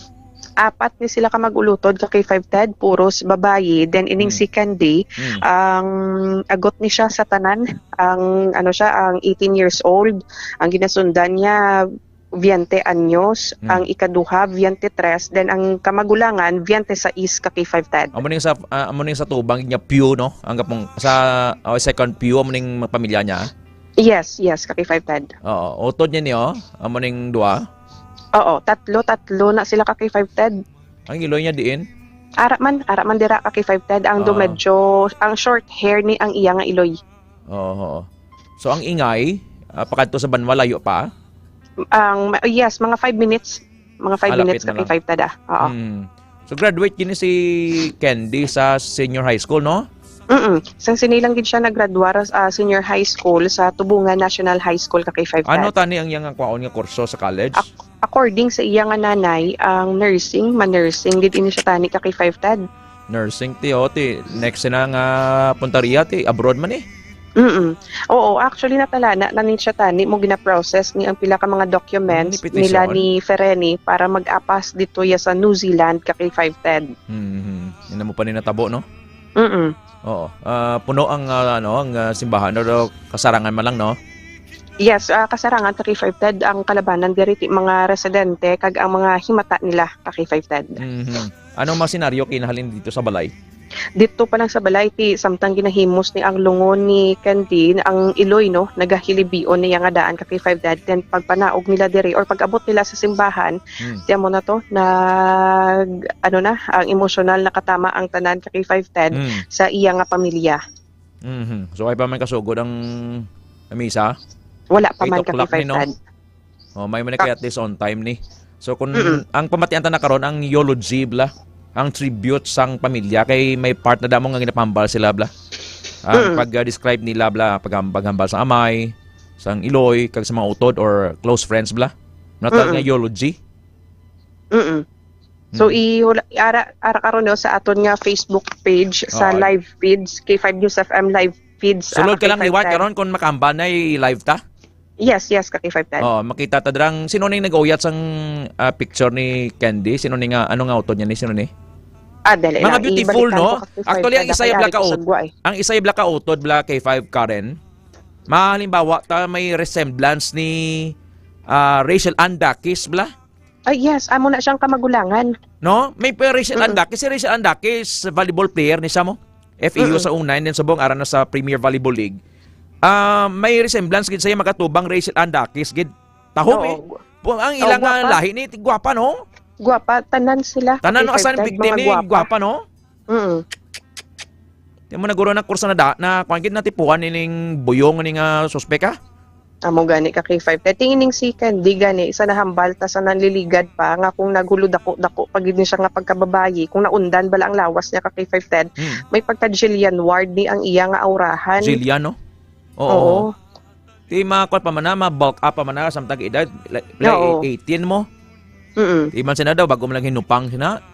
4 ni sila ka magulutod Kaki5 Ted, puros babayi, then ining si Candy, ang agot ni siya sa tanan, ang 18 years old, ang ginasundan niya 20 anyos, ang ikaduha 23, then ang kamagulangan 26 Kaki5 Ted.
Amo ning sa tubang niya Pew no, ang kapong sa second Pew amo ning pamilya niya.
Yes, Kaki5 Ted.
Oo, utod niya niyo, amo ning duha.
Oo, tatlo na sila Kaki5 Ted.
Ang iloy niya diin?
Araman dira Kaki5 Ted, ang do medyo ang short hair ni ang iya nga iloy.
Oo. So ang Ingay, pakadto sa Banwalayo pa.
Yes, mga 5 minutes. Mga 5 minutes Kaki5 Ted. Oo.
So graduate gini si Candy sa senior high school, no?
Sang sinilang gid siya naggraduar sa senior high school sa Tubungan National High School Kaki5 Ted.
Ano tani ang iyang kwaon nga kurso sa college?
According sa iya nga nanay, ang nursing, ma-nursing gid ini siya tani Kaki5 Ted.
Nursing ti next na nga puntaria ti abroad man eh.
Oo, actually natala na nin siya tani mo gina-process ni ang pila ka mga documents
Ni petition.
nila ni Fereni para mag-apas dito ya sa New Zealand ka kay 510.
Hindi mo pa ni natabo, no? Oo. Puno ang simbahan o kasarangan man lang, no?
Yes, kasarangan ka kay 510 ang kalabanan diri ti mga residente kag ang mga himata nila ka kay 510.
Anong mga senaryo kinahalin dito sa balay?
Dito pa lang sa balay ti samtang ginahimos ni ang lungon ni Candy ang Iloy no nagahilibion niya nga daan ka kay 510 then pagpanaog nila diri or pag-abot nila sa simbahan tiyan mo na to nag ang emosyonal na katama ang tanan ka kay 510 sa iya nga pamilya.
So ay pa man kasugod ang misa?
Wala pa man ka
8 o'clock
kay 510.
May man kay at least on time ni. So kung ang pamatian ta na karon ang eulogy bla, ang tribute sang pamilya kay may part na damo nga ginapambal sila bla. Ang pag-describe nila bla paghambal sa amay, sang Iloy kag sa mga utod or close friends bla. Natawag nga eulogy.
So ara karon no sa aton nga Facebook page sa live feeds K5 News FM live feeds.
Sulod ka lang liwat karon kung makambal na live ta.
Yes, ka kay 510.
Makita ta drang sino ning nag-uyat sang picture ni Candy? Sino ning ano nga utod niya ni sino ni?
Dali
mga
lang.
beautiful, no? Actually, ang isay bla ka
ang
isay bla ka utod bla kay 5 Karen. Halimbawa ta may resemblance ni Rachel Andakis bla.
Yes, amo na siyang kamagulangan.
No? May Rachel Andakis, si Rachel Andakis volleyball player ni mo. FEU sa U9 din subong ara na sa Premier Volleyball League. May resemblance gid saya makatubang Rachel Andakis gid. Tahom ang ilang lahi ni gwapa no?
Gwapa, tanan sila.
Tanan no asan victim ni gwapa no? Di mo naguro na kurso na kuangkit na tipuan nining buyong ning suspek ka?
Amo gani ka kay 510. Tingin si Candy gani isa nahambal ta sa nanliligad pa nga kung nagulo dako pag ni siya nga pagkababayi kung naundan bala ang lawas niya ka kay 510 may pagka Jillian Ward ni ang iya nga aurahan.
Jillian no? Oo. Di makot pa man na bulk up pa man na samtang edad 18 mo. Di man sina daw bago man lang hinupang sina.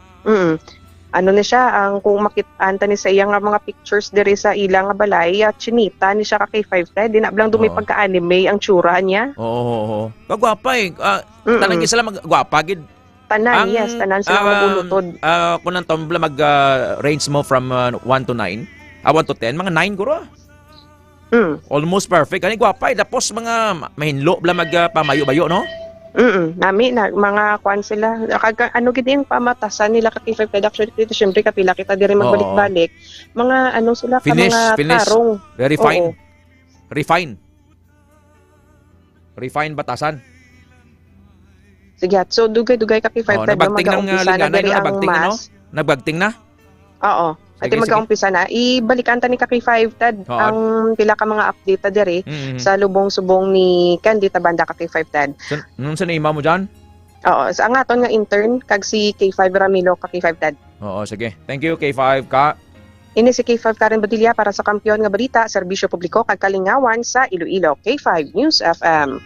Ano
ni siya ang kung makita ni sa iya nga mga pictures diri sa ilang nga balay chinita ni siya ka kay 510 di na blang dumi pagka-anime ang tsura niya.
Oo. Pagwapa tanan sila magwapa gid.
Tanan sila magulutod.
Kung nang tombla mag range mo from 1 to 9, 1 to 10, mga 9 guro. Almost perfect. Ani gwapa tapos mga mahinlo bla magpamayo-bayo no?
Nami na mga kwan sila ano gid yung pamatasan nila ka kay 5 actually dito syempre kapila kita diri magbalik-balik mga ano sila ka mga tarong
very fine. Refine batasan.
Sige so dugay ka kay 5
mag-umpisa na diri ang mas. Nagbagting na? Oo. At
mag-umpisa na, ibalikan ta ni Kaki 5 Tad ang pila ka mga update diri sa lubong-subong ni Candy Tabanda Kaki 5 Tad.
Nung sa name mo dyan?
Oo, sa angaton nga intern kag si K5 Ramilo Kaki 5 Tad.
Oo, sige. Thank you K5 ka.
Ini si K5 Karen Badilla para sa Kampiyon nga Balita, Serbisyo Publiko kag Kalingawan sa Iloilo. K5 News FM.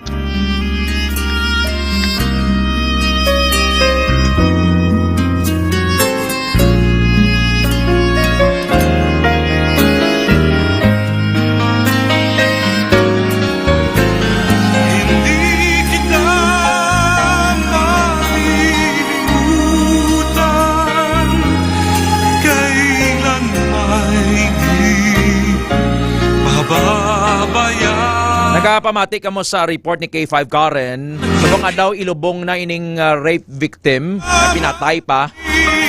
Nagapamati ka mo sa report ni K5 Karen. Sabong nga daw ilubong na ining rape victim na pinatay pa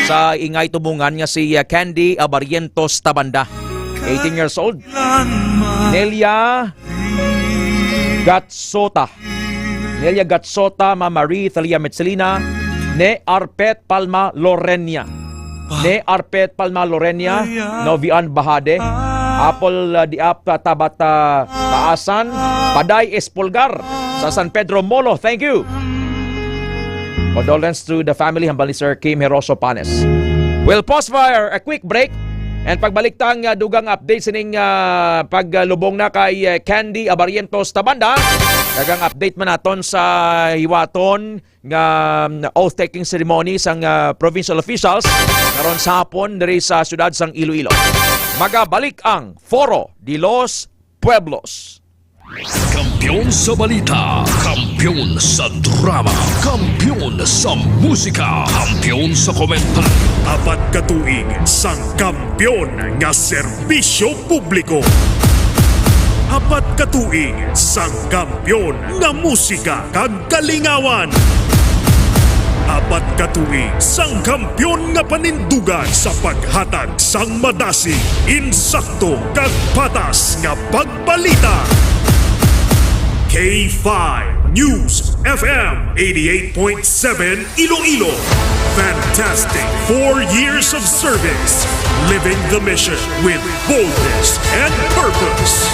sa ingay tubungan nga si Candy Abarientos Tabanda. 18 years old. Nelia Gatsota, Marie Thalia Metzelina, ne Arpet Palma Lorenia. Novian Bahade. Apol Diap Tabata Taasan, Paday Espulgar sa San Pedro Molo. Thank you. Condolence to the family, hambal ni Sir Kim Heroso Panes. We'll pause for a quick break And pagbaliktang dugang update sining paglubong na kay Candy Abarientos Tabanda. Dagang update man naton sa hiwaton nga oath-taking ceremony sang provincial officials karon sa hapon diri sa syudad sang Iloilo. Magabalik ang Foro de los Pueblos.
Kampiyon sa balita, kampiyon sa drama, kampiyon sa musika, kampiyon sa komentar.
Apat katuig sang kampiyon nga serbisyo publiko. Apat katuig sang kampiyon nga musika kag kalingawan. Apat katuig sang kampiyon nga panindugan sa paghatag sang madasig, insakto kag patas nga pagbalita. K5 News FM 88.7 Iloilo. Fantastic 4 years of service, living the mission with boldness and purpose.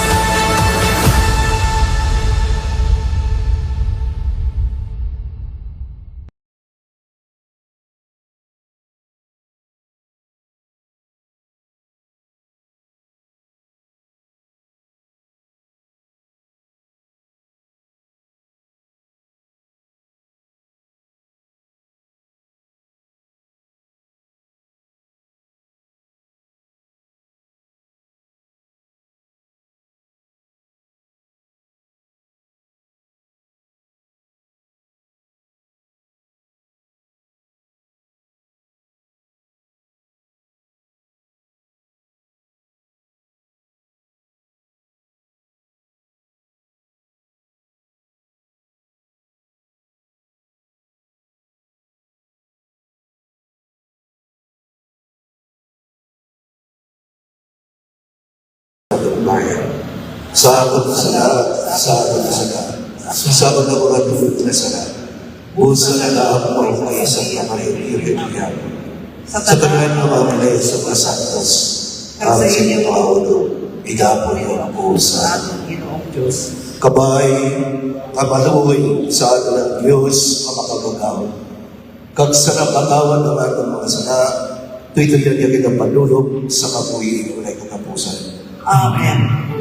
bayan. Sa akin na sa akin na mga tulog na sana. Busa na naamoy na isang namariririn niya. Sa kanyang namamalay sa mga santos, ang sa inyong mga ulo, igapon yung po sa Ginoong Diyos. Kabay, kabaluoy sa atin ng Diyos, kamakabagaw. Kag sarap agawan ng ating mga sana, ito yan yung kinapalulog sa kapuyin ko na kakapusan. Amen.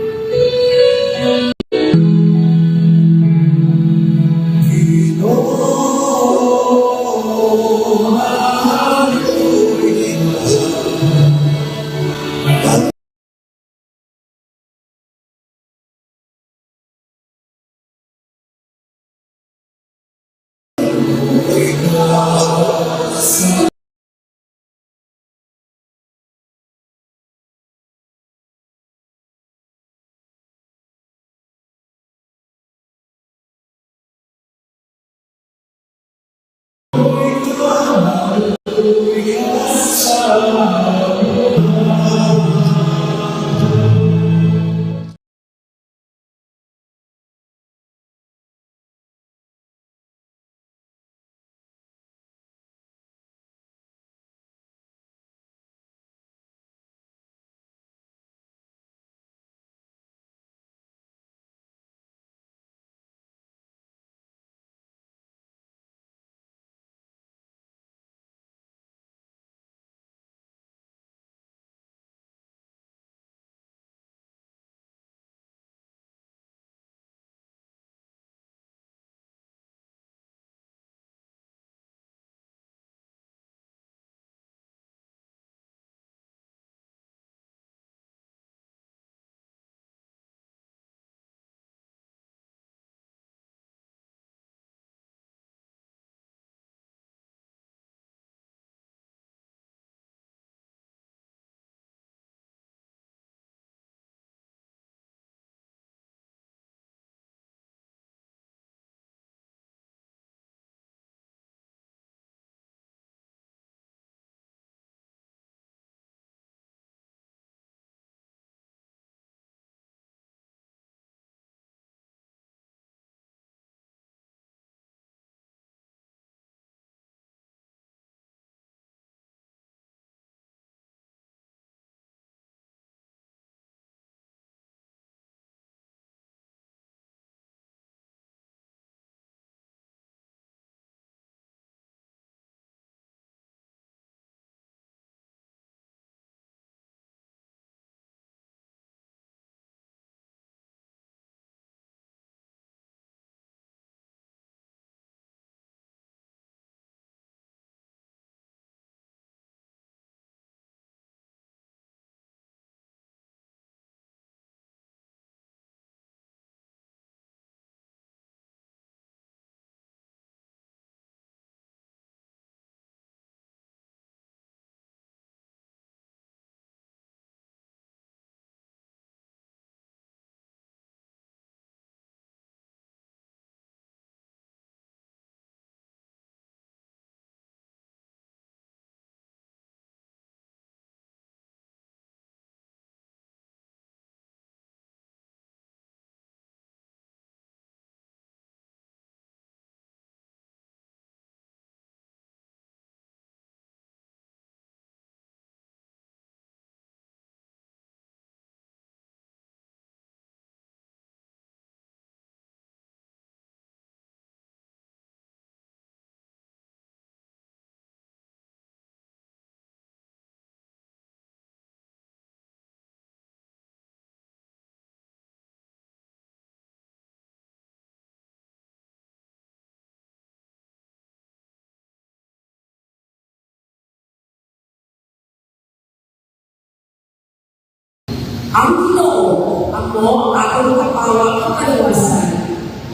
Ang Ginoo, ako ang akong kapawang kalawasan.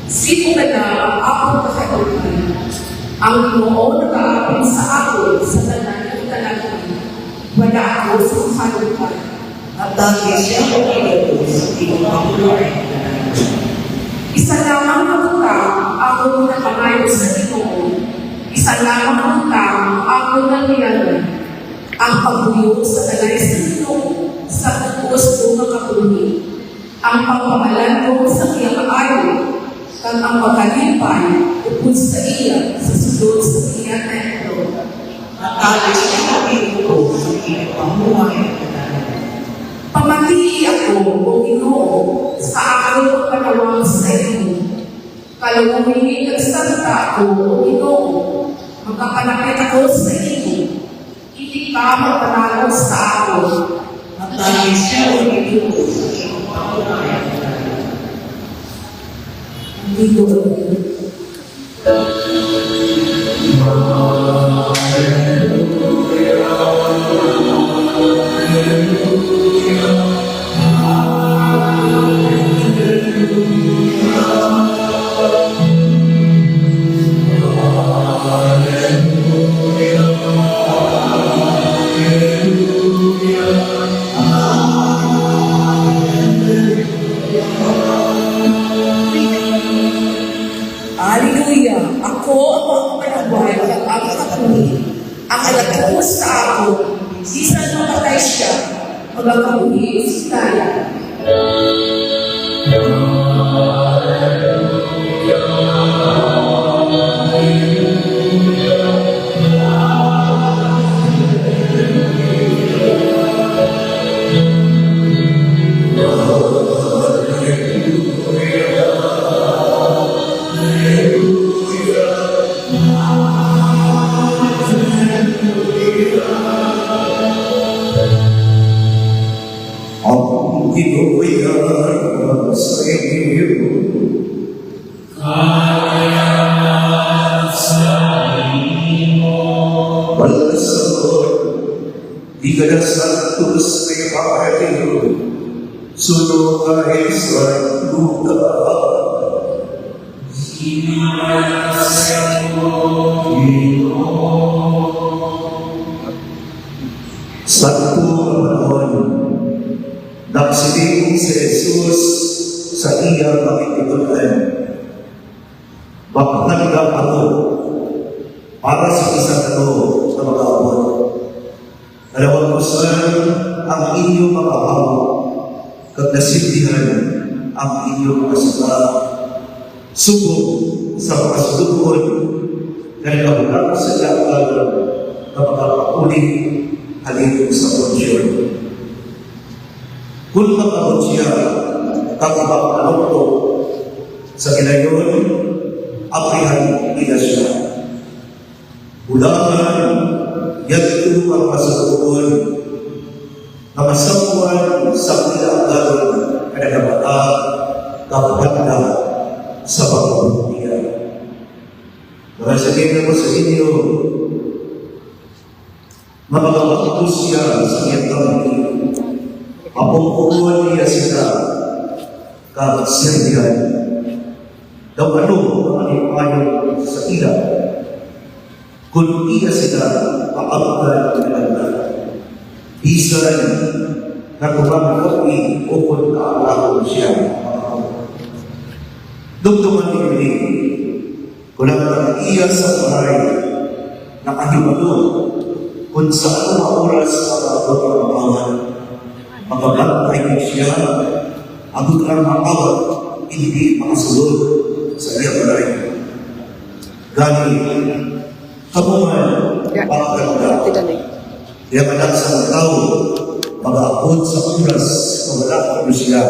Sino ka na ang akong kakaiutan? Ang Ginoo nag-aapin sa ako sa tanan ng talagman. Wala ako sa kahalupan.
At dahil siya ko kayo sa iyong pangulay.
Isa lamang na butang ako napangayo sa Ginoo. Isa lamang na butang ako nangyari. Ang pagbuyo sa talay sa Ginoo sa pagpus ng makapuni. Ang pagpamalan ko sa iyang ayaw. Kang ang pagkalipay upod sa iya sa sulod sa iyang templo.
At dahil siya ko kayo sa iyong pangulay.
Pamati ako, O Ginoo, sa aking panawang sa iyo. Kalawangin nagsalita ako, O Ginoo, magkapanakit ako sa iyo. Hindi ka magpanalo sa ako.
At dahil siya ko kayo sa iyong pangulay.
Dito. Hallelujah! Ako ang pagkakalaway ng aming kapuni. Ang anak ko sa ako, isa namatay siya, magkakabuhi sa tayo.
Ang Ginoo sa iyo. Malasod, di ka na santos may pahaliyo, suno kahit sa luta. Santo naman, nagsiling si Jesus sa iyang makikitulan. Maghanggap ako para sa isang ano na mag-aabot. Dalawang kusan ang inyong mga hawak, kag nasindihan ang inyong mga sila. Subok sa mga sudukon na nagabulak sa lakal na makapauling halin sa konsyon. Kung makabot siya, kakabak sa kilayon, aprihan nila siya. Ulangan, yagto ang masukon, na masamuan sa pinakaroon na nagabata, kapaganda sa pagpapuniya. Marasabihin ako sa inyo, mamagawakitos siya sa iyang kamay. Mapungkuhan niya sila kagsirdihan. Daw ano ang ipayo sa ila kung iya sila paabtan ng ganda. Bisan na kumamakapi o kung kaalaman siya. Dumduman ni kung ang iya sa bahay nakahibalon kung saan ang oras para pagpapamahan magabantay niya siya ang ang makawat hindi makasulod sa iya balay. Gani, kamungan, pagkaganda. Kaya malang sa mga tao, mag-aabot sa oras na wala ko siya.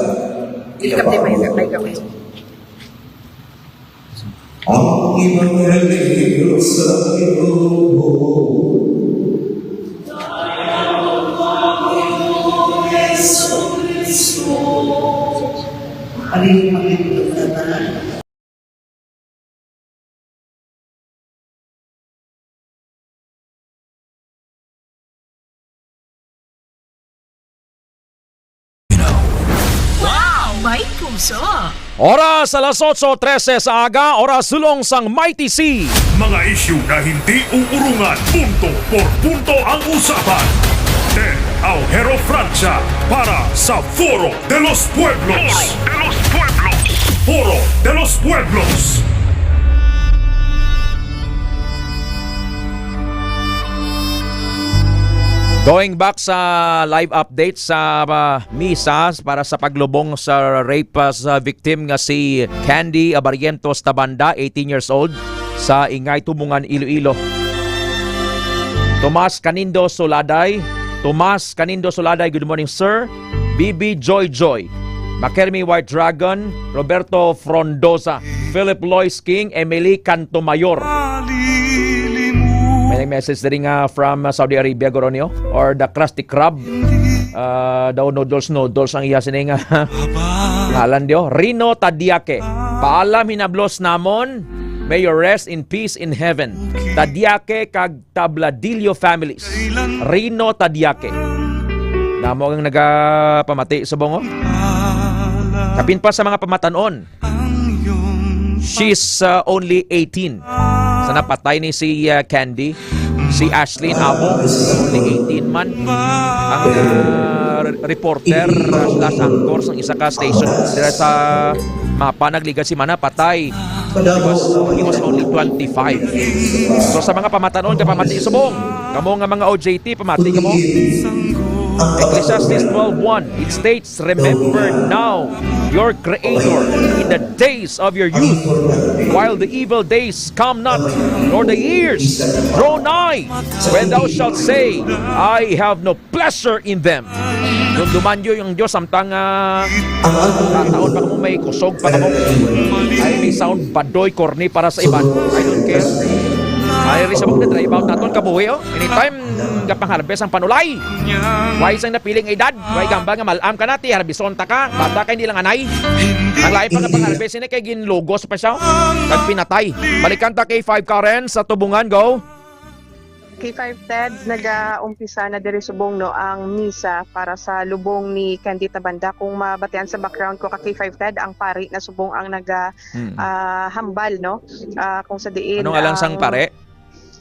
Ang Ebanghelyo sa iyo.
Oras alas 8:13 sa aga, oras sulong sang Mighty Sea.
Mga isyu na hindi uurungan, punto por punto ang usapan. Ted Aujero Francia para sa Foro de los Pueblos. Foro de los Pueblos.
Going back sa live update sa misa para sa paglubong sa rape sa victim nga si Candy Abarientos Tabanda, 18 years old, sa Ingay Tumungan, Iloilo. Tomas Canindo Soladay, good morning sir. BB Joy, Makermi White Dragon, Roberto Frondosa, Philip Lois King, Emily Cantomayor. May message rin nga from Saudi Arabia, Goronio, or the Krusty Krab. Daw noodles ang iya sining ngalan diyo. Rino Tadiake, paalam hinablos namon, may you rest in peace in heaven. Tadiake kag Tabladillo families. Rino Tadiake. Namo ang nagapamati sa bongo. Kapin pa sa mga pamatanon. She's only 18. Sa napatay ni si Candy, si Ashlyn Abo, only 18 man. Ang reporter slash anchor sa isa ka station dira sa mapa nagliga si Mana patay. He was only 25. So sa mga pamatanon ka pamati subong, kamo nga mga OJT pamati kamo. Ecclesiastes 12:1, it states, remember now your Creator in the days of your youth, while the evil days come not, nor the years draw nigh, when thou shalt say, I have no pleasure in them. Nung dumanyo yung Diyos, samtang taon pa mo may kusog pa mo, ay may sound badoy, corny para sa iban. I don't care. Ay rin sa mga drive out naton kabuhi oh. Anytime kapang harvest ang panulay. Why isang napiling edad? Why gamba nga malam ka nati, harbison ta ka, bata ka hindi lang anay. Ang lahi pa kapang harvest ini kay ginlogos pa siya. Kag pinatay. Balikan ta kay 5 Karen sa Tubungan, go.
K5 Ted, nag-umpisa na diri subong no ang misa para sa lubong ni Candy Tabanda. Kung mabatian sa background ko ka K5 Ted, ang pari na subong ang hambal no. Kung sa diin.
Anong alang sang pare?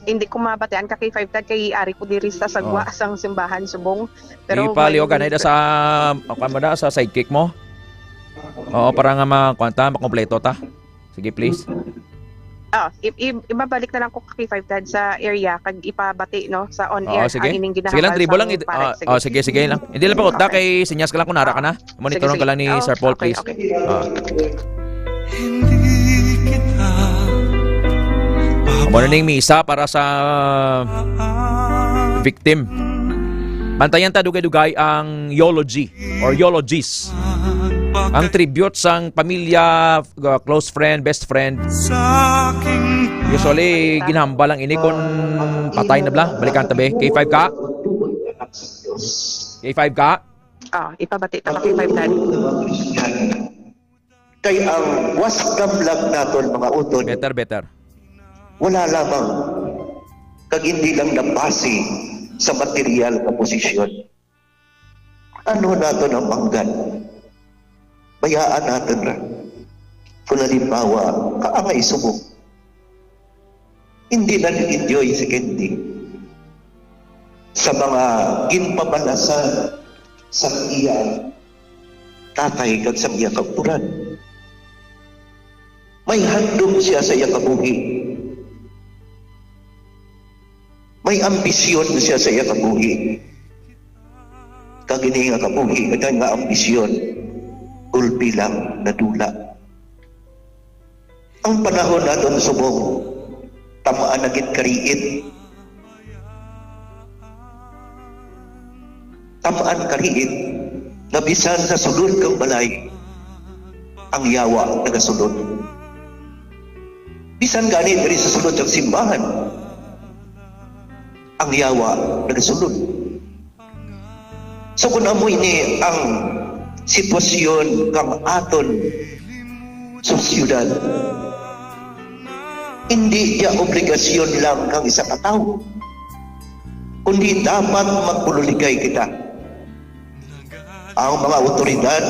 Hindi ko mabatian ka K5 Ted kay ari ko diri sa sagwa sang simbahan subong. Pero
ipaliw ka na sa sidekick mo. Oo, para nga makompleto ta. Sige please.
Ibabalik na lang ko kay 5 Ted sa area kag ipabati no sa on air
sige.
ang ining ginahambal.
Sige lang, dribble lang. Sige lang. Hindi lang pa ta kay sinyas ka lang kung nara ka na. Monitoron ka lang ni Sir Paul please. Morning misa para sa victim. Bantayan ta dugay-dugay ang eulogy or eulogies. Ang tribute sang pamilya, close friend, best friend. Usually ginhambal lang ini kung patay na bla. Balikan tabi. K5 ka? K5 ka?
Ipabati ta kay 5 Ted.
Kay ang wasgam lang naton mga utod.
Better.
Wala lamang kag hindi lang nabase sa material na posisyon. Ano nato ang manggan? Bayaan natin ra. Kung halimbawa, kaangay subok. Hindi na nag-enjoy si Candy sa mga ginpamalasan sa iya tatay kag sa iya kapuran. May handom siya sa iya kabuhi. May ambisyon siya sa iya kabuhi. Kagini nga kabuhi, ito nga ambisyon, ulpi lang na dula. Ang panahon natin subong, tamaan na kariit. Tamaan kariit, na bisan sa sulod kang balay, ang yawa nagasulod. Bisan gani diri sa sulod ng simbahan, ang yawa nagasulod. So kung amoy ni ang sitwasyon kang aton sa siyudad, hindi niya obligasyon lang kang isa katao, kundi dapat magpululigay kita. Ang mga otoridad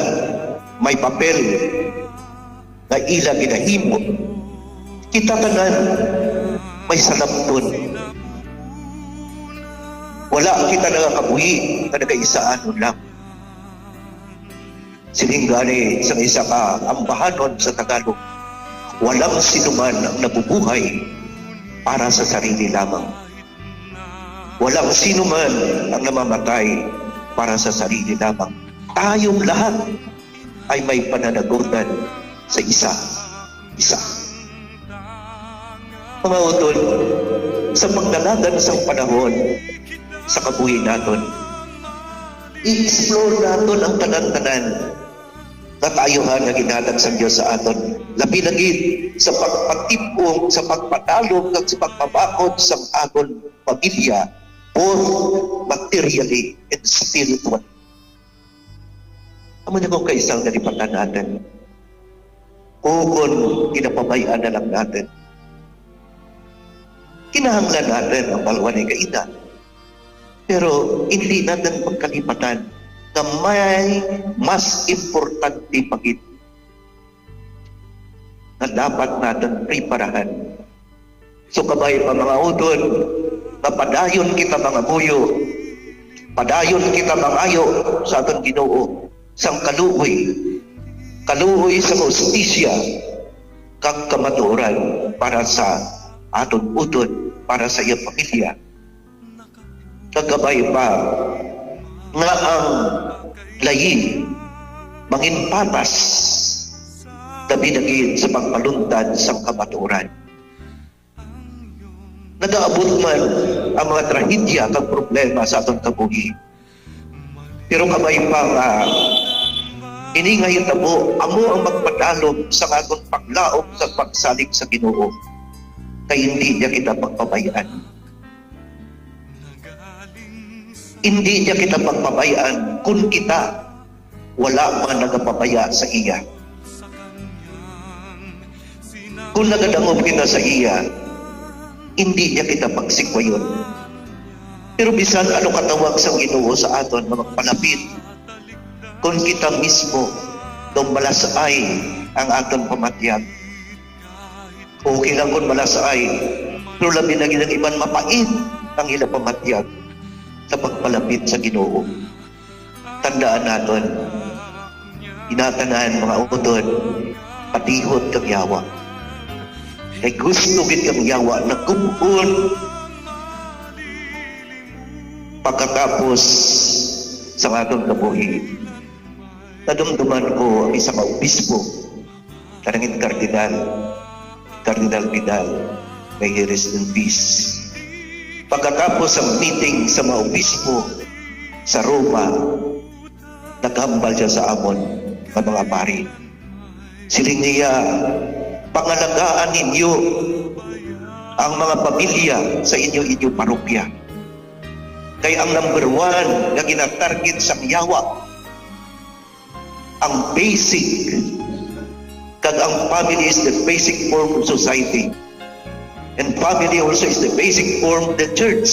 may papel na ila ginahimo. Kita tanan may salapton. Wala kita nagakabuhi na nagaisaan lang. Sininggani sa isa ka ambahanon sa Tagalog, walang sinuman ang nabubuhay para sa sarili lamang. Walang sinuman ang namamatay para sa sarili lamang. Tayong lahat ay may pananagutan sa isa. Mga utol, sa pagdalagan sa panahon sa kabuhi naton, i-explore naton ang tanan-tanan na tayohan na ginhatag sa Diyos sa aton. Labi na gid sa pagpatipong, sa pagpadalog, at sa pagpabakod sa aton pamilya, both materially and spiritually. Amo na kung kaisang nalipatan natin. Kung kinapabayaan na lang natin. Kinahanglan natin ang balwanay kaina. Pero hindi natin pagkalipatan na may mas importante pagit na dapat natin preparahan. So kabay pa mga utol, na padayon kita mga buyo, padayon kita mangayo sa aton Ginoo, sang kaluoy sa hustisya, kag kamatuoran para sa aton utol, para sa iyang pamilya. Kagabay pa nga ang layi mangin patas labi na gid sa pagpaluntad sa kamatuoran. Nagaabot man ang mga trahedya kag problema sa atong kabuhi. Pero kabay pa nga ini nga hitabo amo ang magpadalog sa atong paglaom sa pagsalig sa Ginoo. Kay hindi niya kita pagpabayaan. Hindi niya kita pagpabayaan kung kita wala man nagapabaya sa iya. Kung nagadangog kita sa iya, hindi niya kita pagsikwayon. Pero bisan ano katawag sa Ginoo sa aton na magpalapit, kung kita mismo nung malasay ang aton pamatyag. Okay lang kung malasay, pero labi na ginang iban mapait ang ilang pamatyag sa pagpalapit sa Ginoo. Tandaan natin, inatanan mga utod, patihot kang yawa. Kay gusto gid kang yawa na kumpuon pagkatapos sa atong kabuhi. Nadumduman ko ang isang obispo, karangin Cardinal Vidal, may rest in peace. Pagkatapos ang meeting sa mga obispo sa Roma, naghambal siya sa amon ng mga pari. Siling niya, pangalagaan ninyo ang mga pamilya sa inyo parokya. Kaya ang number 1 na ginatarget sa yawa, ang basic, kag ang family is the basic form of society. And family also is the basic form of the church.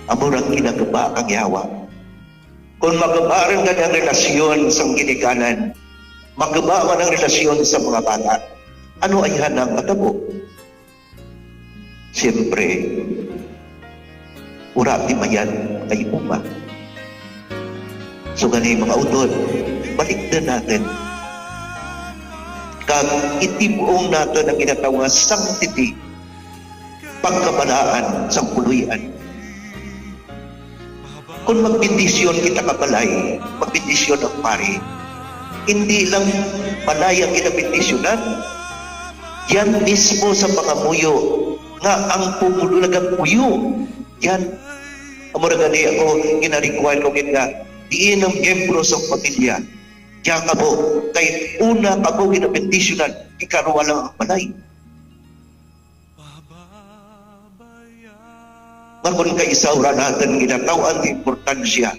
Amurang ginagaba ang yawa. Kung magabaran ka ng relasyon sa ginikanan, magaba man ang relasyon sa mga bata, ano ay hanang matabo? Siyempre, urati mayan kay uma. So ganun mga utol, balikdan natin. Kag itibuong natin ang ginatawag sanctity, pagkabalaan sa puluyan. Kung magbindisyon kita kabalay, magbindisyon ang pari, hindi lang balay ang kinabindisyonan, yan mismo sa pangamuyo, nga ang pumululagang puyo, yan. Amura gani ako, ginarikwan ko nga, diin ang miyembro sa pamilya, diyan ka mo, kay una ka mo kinabindisyonan, ikaruwa lang ang balay. Kung kaisaura natin ginatawan ng importansya.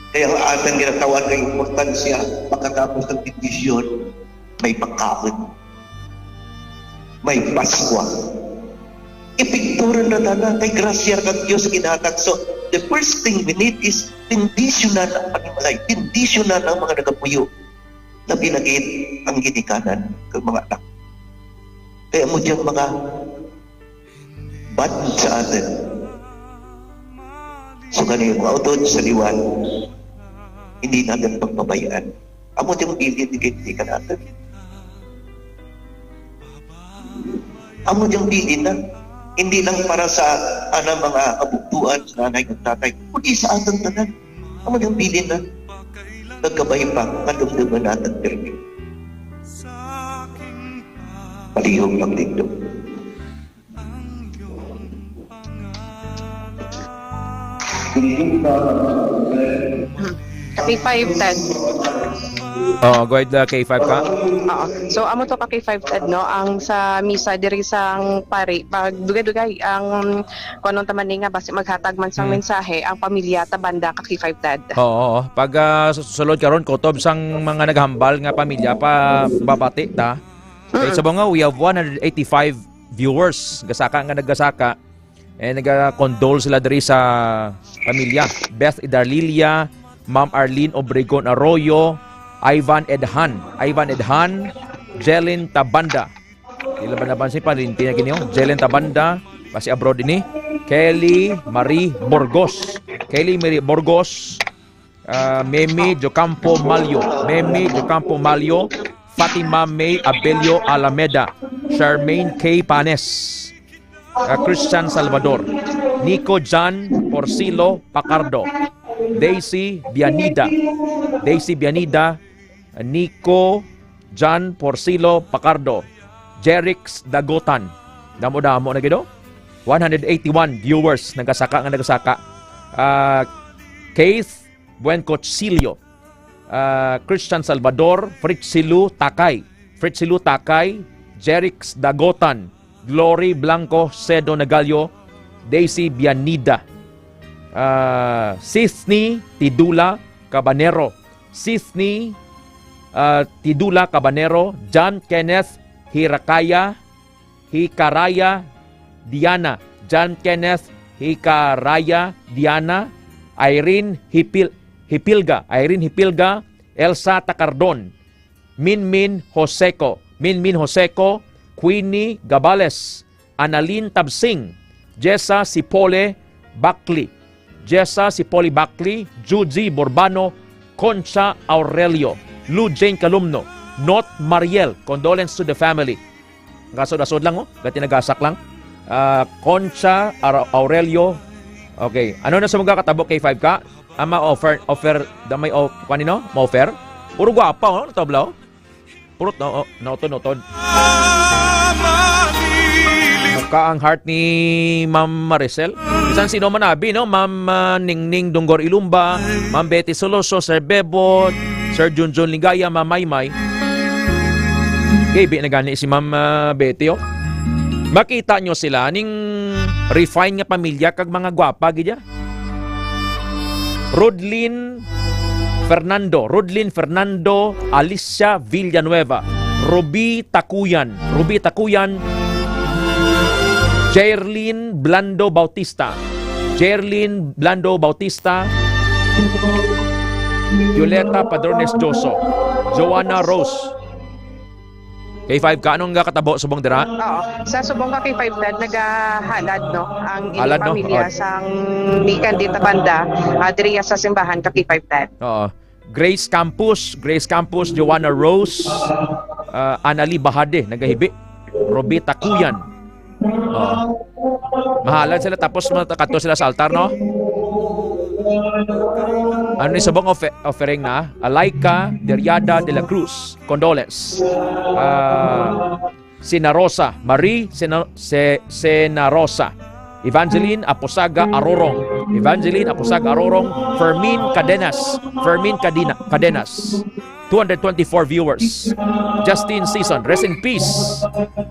Kaya ang atin ginatawan ng importansya, pagkatapos ng bendisyon, may pagkaon, may Paskwa, epekturan na tanan kay grasya kang Dios ginhatag. So the first thing we need is bendisyonan ang panimalay, bendisyonan ang mga nagapuyo na binagit ang ginikanan ng mga anak. Kaya mo diyang mga bad sa atin. So ganun yung mautod sa liwan, hindi natin pagpabayaan. Amo diyang bilin ni ginikanan natin. Amo diyang bilin na hindi lang para sa mga kabuktuan sa nanay at tatay, kundi sa atang tanan. Amo diyang bilin na nagkabay pa, kadumduman natin pirmi. Palihog lang dito.
Kay 5 Ted.
Oh, go ahead, K5 ka.
Oo. So amo to ka kay 5 Ted no, ang sa misa diri sang pari pag dugay-dugay ang kuno taman ni nga basi maghatag man sang mensahe ang pamilya ta banda ka kay 5 Ted.
Oo. Pag sulod karon kutob sang mga naghambal nga pamilya pa babati ta. Kay sa nga we have 185 viewers gasaka nga naggasaka. Nag-condole sila diri sa pamilya. Beth Idarlilia, Ma'am Arlene Obregon Arroyo, Ivan Edhan, Jelen Tabanda. Ila ba napansin pa rin na kinyo? Jelen Tabanda, pasi abroad ini. Kelly Marie Borgos, Meme Jocampo Malio, Fatima May Abelio Alameda, Charmaine K. Panes, Christian Salvador, Nico Jan Porcilo Pacardo, Daisy Bianida, Nico Jan Porcilo Pacardo, Jerix Dagotan. Damo-damo na gido. 181 viewers nagasaka. Keith Buencochilio, Christian Salvador, Fritzilu Takay, Jerix Dagotan, Glory Blanco Cedo Nagalio, Daisy Bianida, Sisni Tidula Cabanero, John Kenneth Hikaraya Diana, Irene Hipilga, Elsa Takardon, Minmin Joseco, Queenie Gabales, Annalyn Tabsing, Jessa Sipole Bakli, Juji Borbano, Concha Aurelio, Lou Jane Calumno, Not Mariel, condolence to the family. Gasod-asod lang, gati nagasak lang. Concha Aurelio. Okay, ano na sa mga katabo kay 5 ka? Ma-offer, damay kanino? Ma-offer? Puro gwapa, tabla. Puro notod. Mukha ang heart ni Ma'am Maricel. Isang sino manabi, no? Ma'am Ningning Dunggor Ilumba, Ma'am Betty Soloso, Sir Bebot, Sir Junjun Ligaya, Ma'am Maymay. Gabi na gani si Ma'am Betty, oh. Makita nyo sila ning refine nga pamilya kag mga gwapa gidya. Rodlin Fernando, Alicia Villanueva, Ruby Takuyan, Jerlyn Blando Bautista, Violeta Padrones Joso, Joanna Rose. K5 ka, anong katabo subong dira?
Oo. Sa subong ka kay 5 Ted, nagahalad no ang
Halad, no?
pamilya sang mikan dita banda diri sa simbahan ka kay 5 Ted.
Oo. Grace Campus, Joanna Rose, Anali Bahade, nagahibi. Robita Kuyan. Mahalad sila tapos matakato sila sa altar, no? Ano ni sabong offering na? Alaika Deriada de la Cruz, condolence. Sinarosa, Marie Senarosa, Evangeline Aposaga Arorong, Fermin Cadenas, 224 viewers. Justin Season, rest in peace.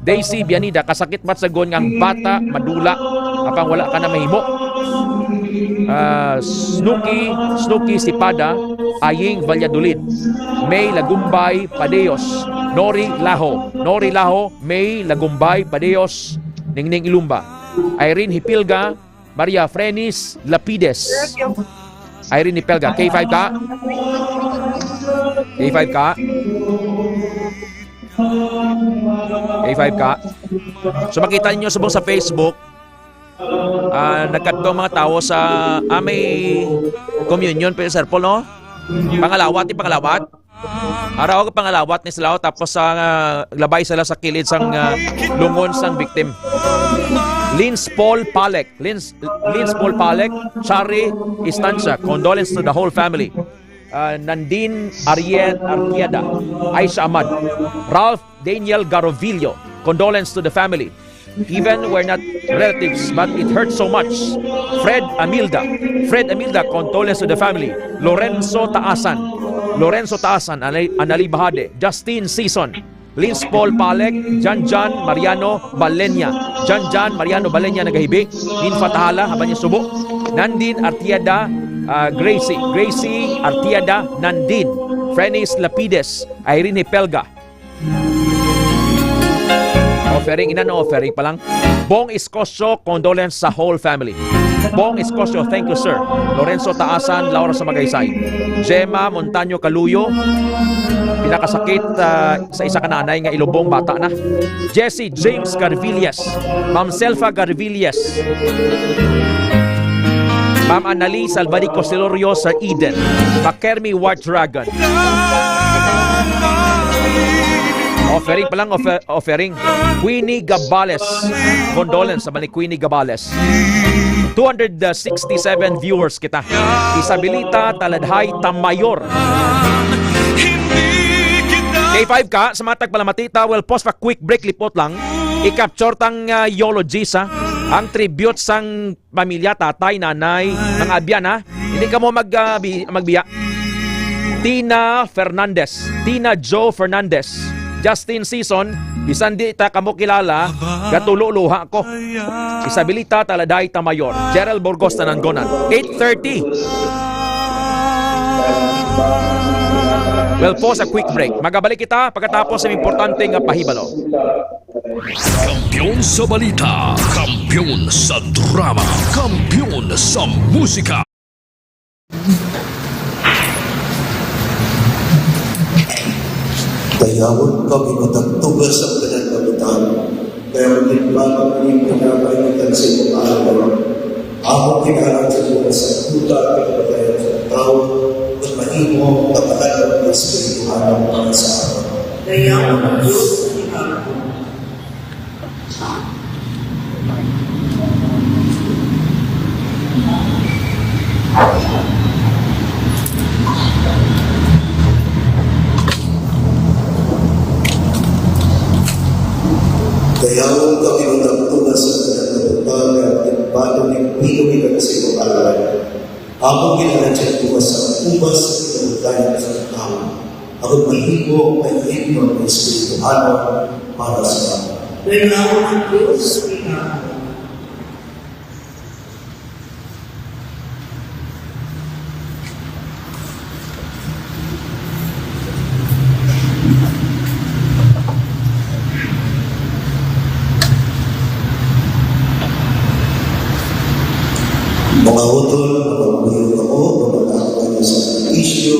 Daisy Bianida, kasakit mat sa gon ngang bata madula apang wala ka na mahimo. Snooki Sipada, Aying Valladolid, May Lagumbay Padeos, Nori Laho, May Lagumbay Padeos, Ningning Ilumba, Irene Hipilga, Maria Frenis Lapides. Irene Hipilga, K5 ka? K5 ka? K5 ka? So makita niyo subong sa Facebook, nagkadto mga tao sa may communion pero Sir Paul, no? Pangalawat. Araw ko pangalawat ni sila tapos labay sila sa kilid sang lungon sang victim. Lins Paul Palek, Shari Istancia, condolence to the whole family. Nandine Arquiada, Aisha Ahmad, Ralph Daniel Garovillo, condolence to the family. Even we're not relatives, but it hurts so much. Fred Amilda, condolence to the family. Lorenzo Taasan, Anali Bahade, Justin Season, Lins Paul Palek, Jan Mariano Balenya, Mariano Balenya nagahibi, Lin Fatahala, haban niya subo, Nandin Artiada, Gracie Artiada, Nandin, Frenis Lapides, Irene Pelga. Offering pa lang. Bong Iscosio, condolence sa whole family. Bong Iscosio, thank you sir. Lorenzo Taasan, Laura sa Magaysay. Gemma Montaño Caluyo, pinakasakit sa isa ka nanay nga ilubong bata na. Jesse James Garvillas, Ma'am Selfa Garvillas, Ma'am Annalise Salvadico Silorio sa Eden, Makermi White Dragon. Offering pa lang, offering. Queenie Gabales, condolence sa ni Queenie Gabales. 267 viewers kita. Isabelita Taladhay Tamayor. K5 ka, sa matag palamatita, we'll pause pa quick break, lipot lang. I-capture tang Yolo Gisa, ang tribute sang pamilya, tatay, nanay, mga abyan ha. Hindi ka mo magbiya. Tina Jo Fernandez, Justin Season, bisan di ta kamo kilala, gatululuha ko. Isabelita Taladay Tamayor, Gerald Burgos Tanangonan, 8:30. We'll pause a quick break. Magabalik kita pagkatapos ng importanteng pahibalo.
Kampiyon sa balita, kampiyon sa drama, kampiyon sa musika.
Dayawon kami matagtugas sa pinagkabutan, pero limbaga kami pinapaitan sa iyong araw. Ako kinaran sa mga sa puta at pinapatayan sa tao, at mahimo patalan ng espirituhan para sa araw. Dayawon ang Diyos sa ikaw. Dayawon kami matagtugas sa pinagkabutan at limbaga ng pinuwigan sa iyong araw. Ako kinaran sa tugas sa ubas sa pinagkabutan sa tao. Ako mahimo ay himno ng espirituhan para sa araw. Dayawon ang Diyos sa ikaw. Mga utol, magpapayot ako, magpapayot sa isyo,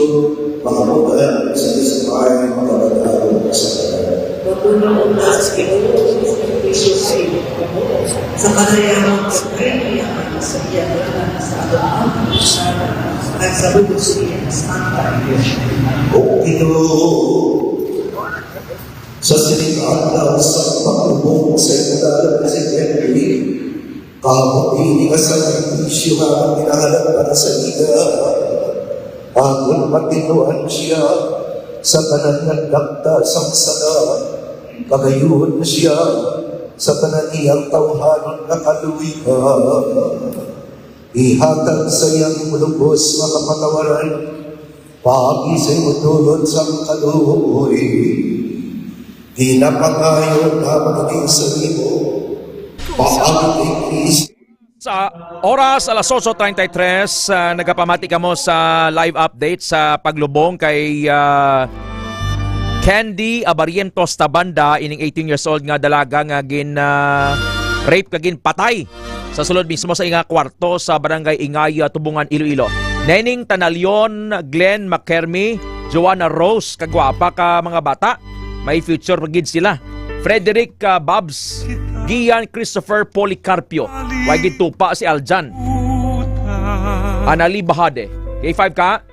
mga muda, sa disapay, mga batao sa kanya. Magpunong utas kayo, sa isyo sa iyo, sa kanayaman sa kanayaman sa iyagan sa alam, at sa bubos siya sa tayo. O ito, sa sinikataw sa pagpubong sa iyagan sa iyagan, kahapon hindi ka sa isyo ang pinahalap para sa ida. Ang matinuan siya sa tanan ng dakta sang sana. Kagayuhon siya sa tanan niyang tawhanon na kaluwihan. Ihatag sa iyang mulubos makapatawaran. Pagisay mo tulod sa kaluhoy. Di napangayon na magiging sarimo.
Sa oras alas 8:33, nagapamati ka mo sa live update sa paglubong kay Candy Abarientos Tabanda, ining 18 years old nga dalaga nga Rape kagin patay sa sulod mismo sa inga kwarto sa barangay Ingaya, Tubungan, Iloilo. Nening Tanalyon, Glenn McKermy, Joanna Rose, kagwapa ka mga bata. May future pagid sila. Frederick Babs, Gian Christopher Policarpio, wagid tupa si Aljan. Anali Bahade. K5 ka?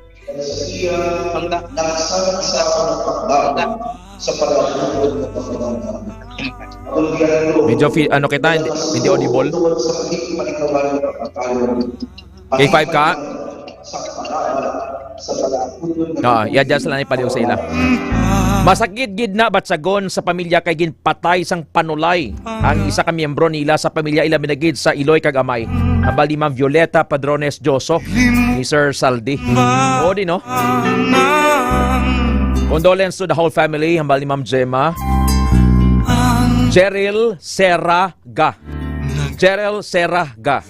Ang nakasama sa pagpapagdaan sa pagpapagdaan ng pagpapagdaan.
Medyo ano kita, hindi audible. K5 ka? Yadya sila ni paliw sa ila. Masakit gid na batsagon sa pamilya kay gin patay sang panulay ang isa ka miyembro nila sa pamilya ila binagid sa Iloy kag amay. Ambal ni Ma'am Violeta Padrones Joso ni Sir Saldi. O di no? Condolence to the whole family. Ambal ni Ma'am Gemma. Cheryl Serraga. Cheryl Serraga.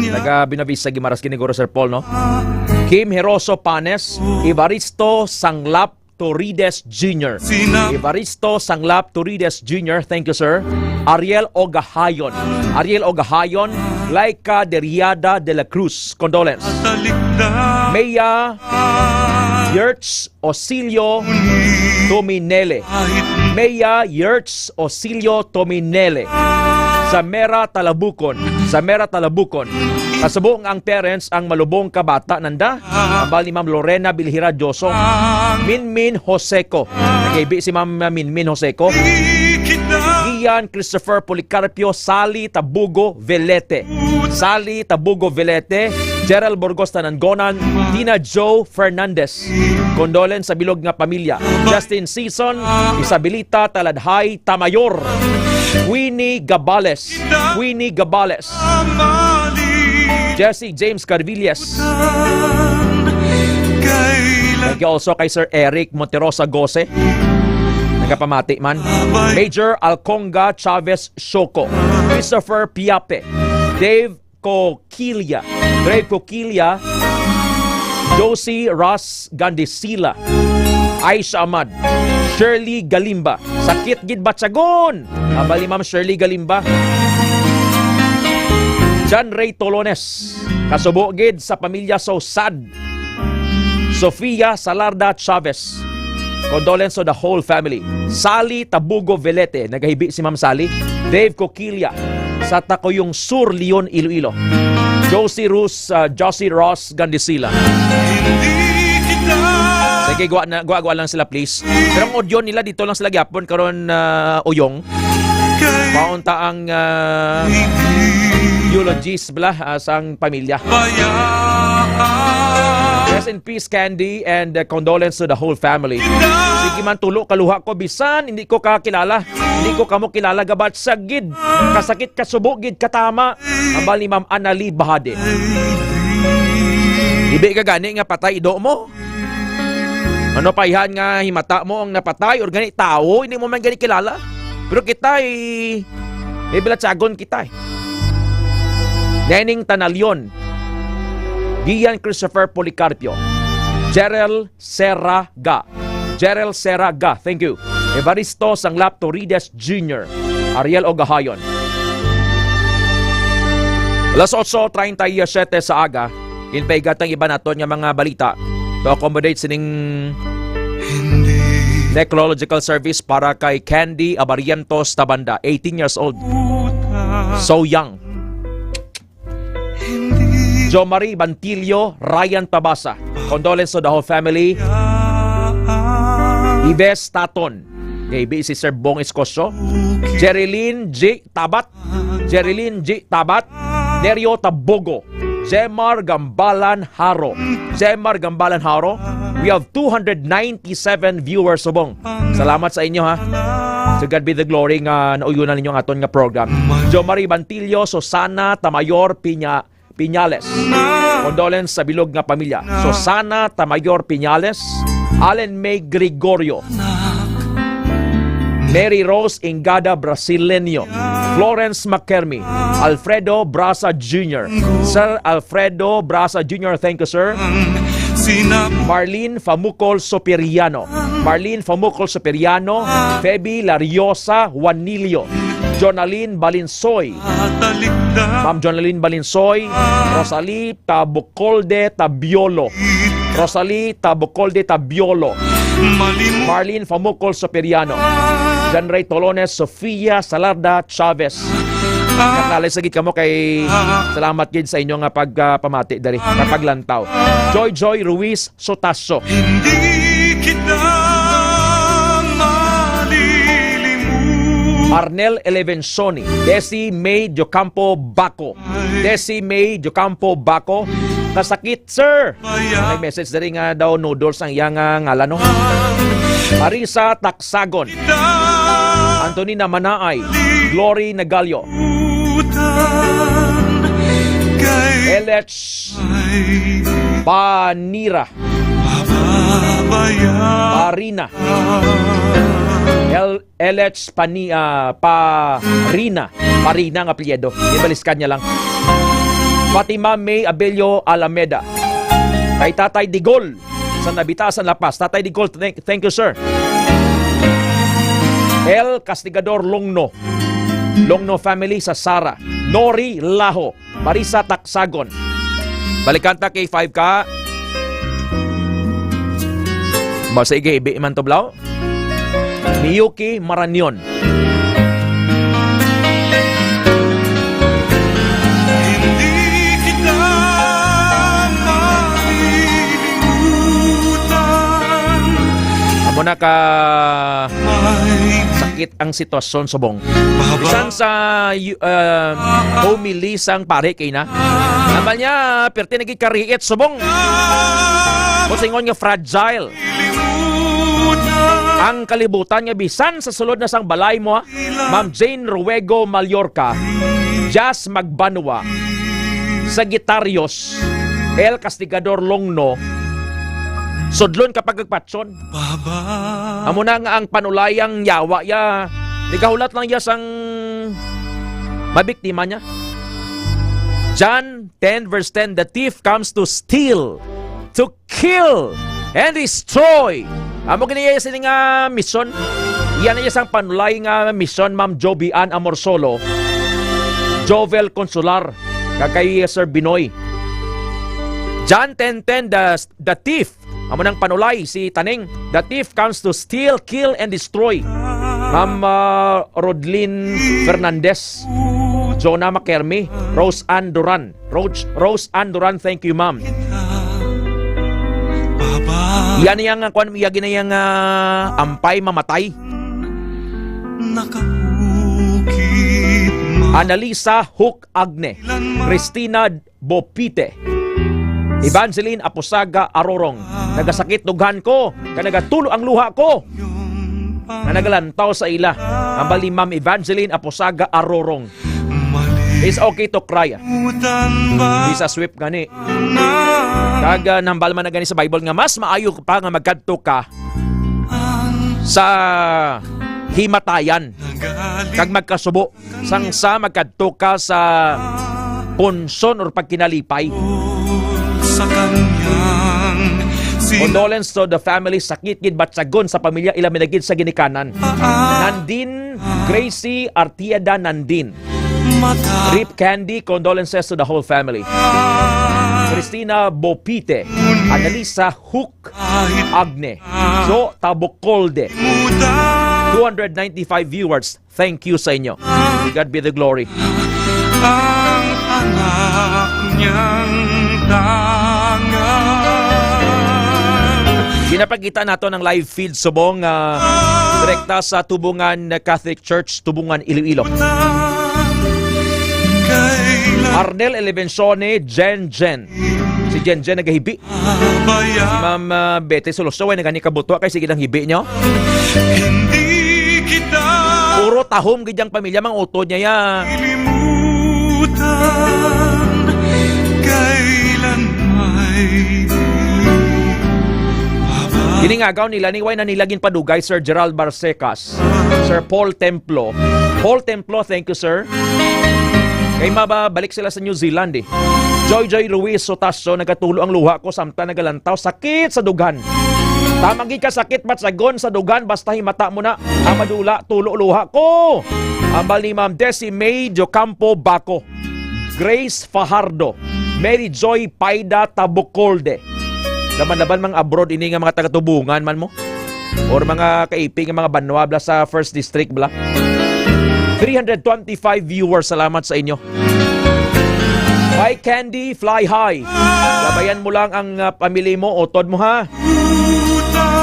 Taga Binavisa Gimaras Kiniguro Sir Paul, no? Kim Heroso Panes, Evaristo Sanglap Torides Jr. Evaristo Sanglap Torides Jr. Thank you, sir. Ariel Ogahayon. Ariel Ogahayon, Laika Deriada de la Cruz. Condolence. Maya Yertz Osilio Tominele. Maya Yertz Osilio Tominele. Sa Mera Talabukon. Sa Mera Talabukon. Kasubong ang parents ang malubong kabata nanda. Ambal ni Ma'am Lorena Bilhira Josong. Minmin Joseco. Nag-ibi si Ma'am Minmin Joseco. Ian Christopher Policarpio. Sally Tabugo Velete. Sally Tabugo Velete. Gerald Burgos Tanangonan. Tina Joe Fernandez. Condolence sa bilog nga pamilya. Justin Season. Isabelita Taladhay Tamayor. Winnie Gabales. Winnie Gabales. Jesse James Carvillas. Thank you also kay Sir Eric Monterosa Gose. Nagapamati man. Major Alconga Chavez Shoko. Christopher Piape. Dave Coquilla. Dave Coquilla. Josie Ross Gandisila. Aisha Ahmad. Shirley Galimba. Sakit gid batsagon. Abali Ma'am Shirley Galimba. John Ray Tolones. Kasubo gid sa pamilya so sad. Sofia Salarda Chavez. Condolence to the whole family. Sally Tabugo Velete. Nagahibi si Ma'am Sally. Dave Coquilla. Sa Tacoyong Sur, Leon, Iloilo. Josie Ross Gandisila. Sige, gawa lang sila please. Pero ang audio nila dito lang sila gyapon karon uyong. Paunta ang eulogies sang pamilya. Rest in peace, Candy, and condolence to the whole family. Sige man tulo kaluha ko bisan hindi ko kakilala. Hindi ko kamo kilala gabat sagid. Kasakit kasubo gid katama. Ambal ni Ma'am Anali Bahade. Ibi ka gani nga patay do mo. Ano pa ihan nga himata mo ang napatay or gani tao, hindi mo man gani kilala. Pero kita bilatsagon kita. Nening Tanalyon. Gian Christopher Policarpio. Jerel Serraga. Jerel Serraga, thank you. Evaristo Sanglap Torides Jr. Ariel Ogahayon. Alas 8:37 sa aga. Inpaigat ang iba naton nga mga balita to accommodate sining necrological service para kay Candy Abarientos Tabanda, 18 years old. So young. Jo Marie Bantilio, Ryan Tabasa. Condolence to the whole family. Ives Taton. Gabi si Sir Bong Escosio. Jerilyn G. Tabat. Jerilyn G. Tabat. Nerio Tabogo. Jemar Gambalan Haro. Jemar Gambalan Haro. We have 297 viewers subong. Salamat sa inyo ha. To God be the glory nga nauyunan ninyo ang aton nga program. Jo Marie Bantilio, Susana Tamayor Piñales. Condolence sa bilog nga pamilya. Susana Tamayor Piñales. Allen May Gregorio. Mary Rose Ingada Brasileño. Florence McKermy. Alfredo Brasa Jr. Sir Alfredo Brasa Jr. Thank you, sir. Marlene Famucol Soperiano. Marlene Famucol Soperiano. Feby Lariosa Juanilio. Jonaline Balinsoy. Ma'am Jonaline Balinsoy, Rosalie Tabucolde Tabiolo. Rosalie Tabucolde Tabiolo. Marlene Famukol Superiano. John Ray Tolones, Sofia Salarda Chavez. Kaklalay sagit kamo kay salamat gid sa inyong pagpamati dari kapaglantaw. Joy Ruiz Sotaso. Arnel Elevensoni, Desi May Diocampo Baco. Desi May Diocampo Baco. Nasakit, sir. May message dari nga daw noodles ang iyang ngalan, no? Marisa Taksagon. Antonina Manaay. Glory Nagalio. Elech Panira. Parina. Elech Parina. Parina ang apelyido. Ibaliskan niya lang. Fatima May Abelio Alameda. Kay Tatay Digol sa Nabitasan Lapas. Tatay Digol, thank you, sir. El Castigador Longno. Longno family sa Sara. Nori Laho. Marisa Taksagon. Balikanta kay 5 ka. Sige, ibi man to blaw. Miyuki Maranyon. Amo na ka sakit ang sitwasyon subong. Bisan sa humilisang pare kay na. Naman niya, perti nagikariit subong. Kusingon nga fragile. Ang kalibutan niya bisan sa sulod na sang balay mo, Ma'am Jane Ruego Mallorca, Jazz Magbanwa, Sagittarius, El Castigador Longno, sudlon kapag agpatson. Amo na nga ang panulayang yawa ya, nikahulat lang ya sang mabiktima niya. John 10 verse 10, the thief comes to steal, to kill, and destroy. Amo kinaya sa nga mission. Yan na isang panulay nga mission, Ma'am Joby Ann Amorsolo, Jovel Consular, kakay Sir Binoy. John 10:10, the thief. Amo nang panulay si Taning. The thief comes to steal, kill, and destroy. Ma'am Rodlin Fernandez, Jonah Makermi, Rose Ann Duran. Rose Ann Duran, thank you, ma'am. Yan yang kuan iya ginayang ampay mamatay. Annalisa Hook Agne, Christina Bopite, Evangeline Aposaga Arorong. Nagasakit dughan ko, kanagatulo ang luha ko. Nanagalantaw sa ila. Ang bali Ma'am Evangeline Aposaga Arorong. It's okay to cry. Bisa sweep gani. Kag nambal man na gani sa Bible nga mas maayo pa nga magkadto ka sa himatayan kag magkasubo sangsa magkadto ka sa punson or pagkinalipay. Sa kanyang condolence to the family, sakit gid batsagon sa pamilya ila minagid sa ginikanan. Nandin Gracie Artieda Nandin. Rip Candy, condolences to the whole family. Christina Bopite, Annalisa Hook Agne, So Tabucolde, 295 viewers. Thank you sa inyo. God be the glory. Ang anak niyang ginapagkita nato ng live feed subong direkta sa Tubungan Catholic Church, Tubungan, Iloilo. Arnel Elevensone, Jen. Si Jen nagahibi. Si Ma'am Betty Solosaway nagani kabuto kay sige nang hibi nyo. Puro tahom gidyang pamilya mang utod niya ya. Hiningagaw nila ni way na nilagin padugay Sir Gerald Barsecas, Sir Paul Templo. Paul Templo, thank you, sir. Kay mababalik sila sa New Zealand eh. Joy Ruiz Sotaso, nagatulo ang luha ko samtang nagalantaw, sakit sa dugan. Tamang kasakit matsagon sa dugan basta himata mo na ang madula tulo luha ko. Ambal ni Ma'am Desi May Jocampo Baco, Grace Fajardo, Mary Joy Paida Tabucolde. Laban-laban mga abroad ini nga mga tagatubungan man mo. Or mga kaiping mga banwa bla sa 1st District bla. 325 viewers, salamat sa inyo. Bye Candy, fly high. Gabayan mo lang ang pamili mo, otod mo ha.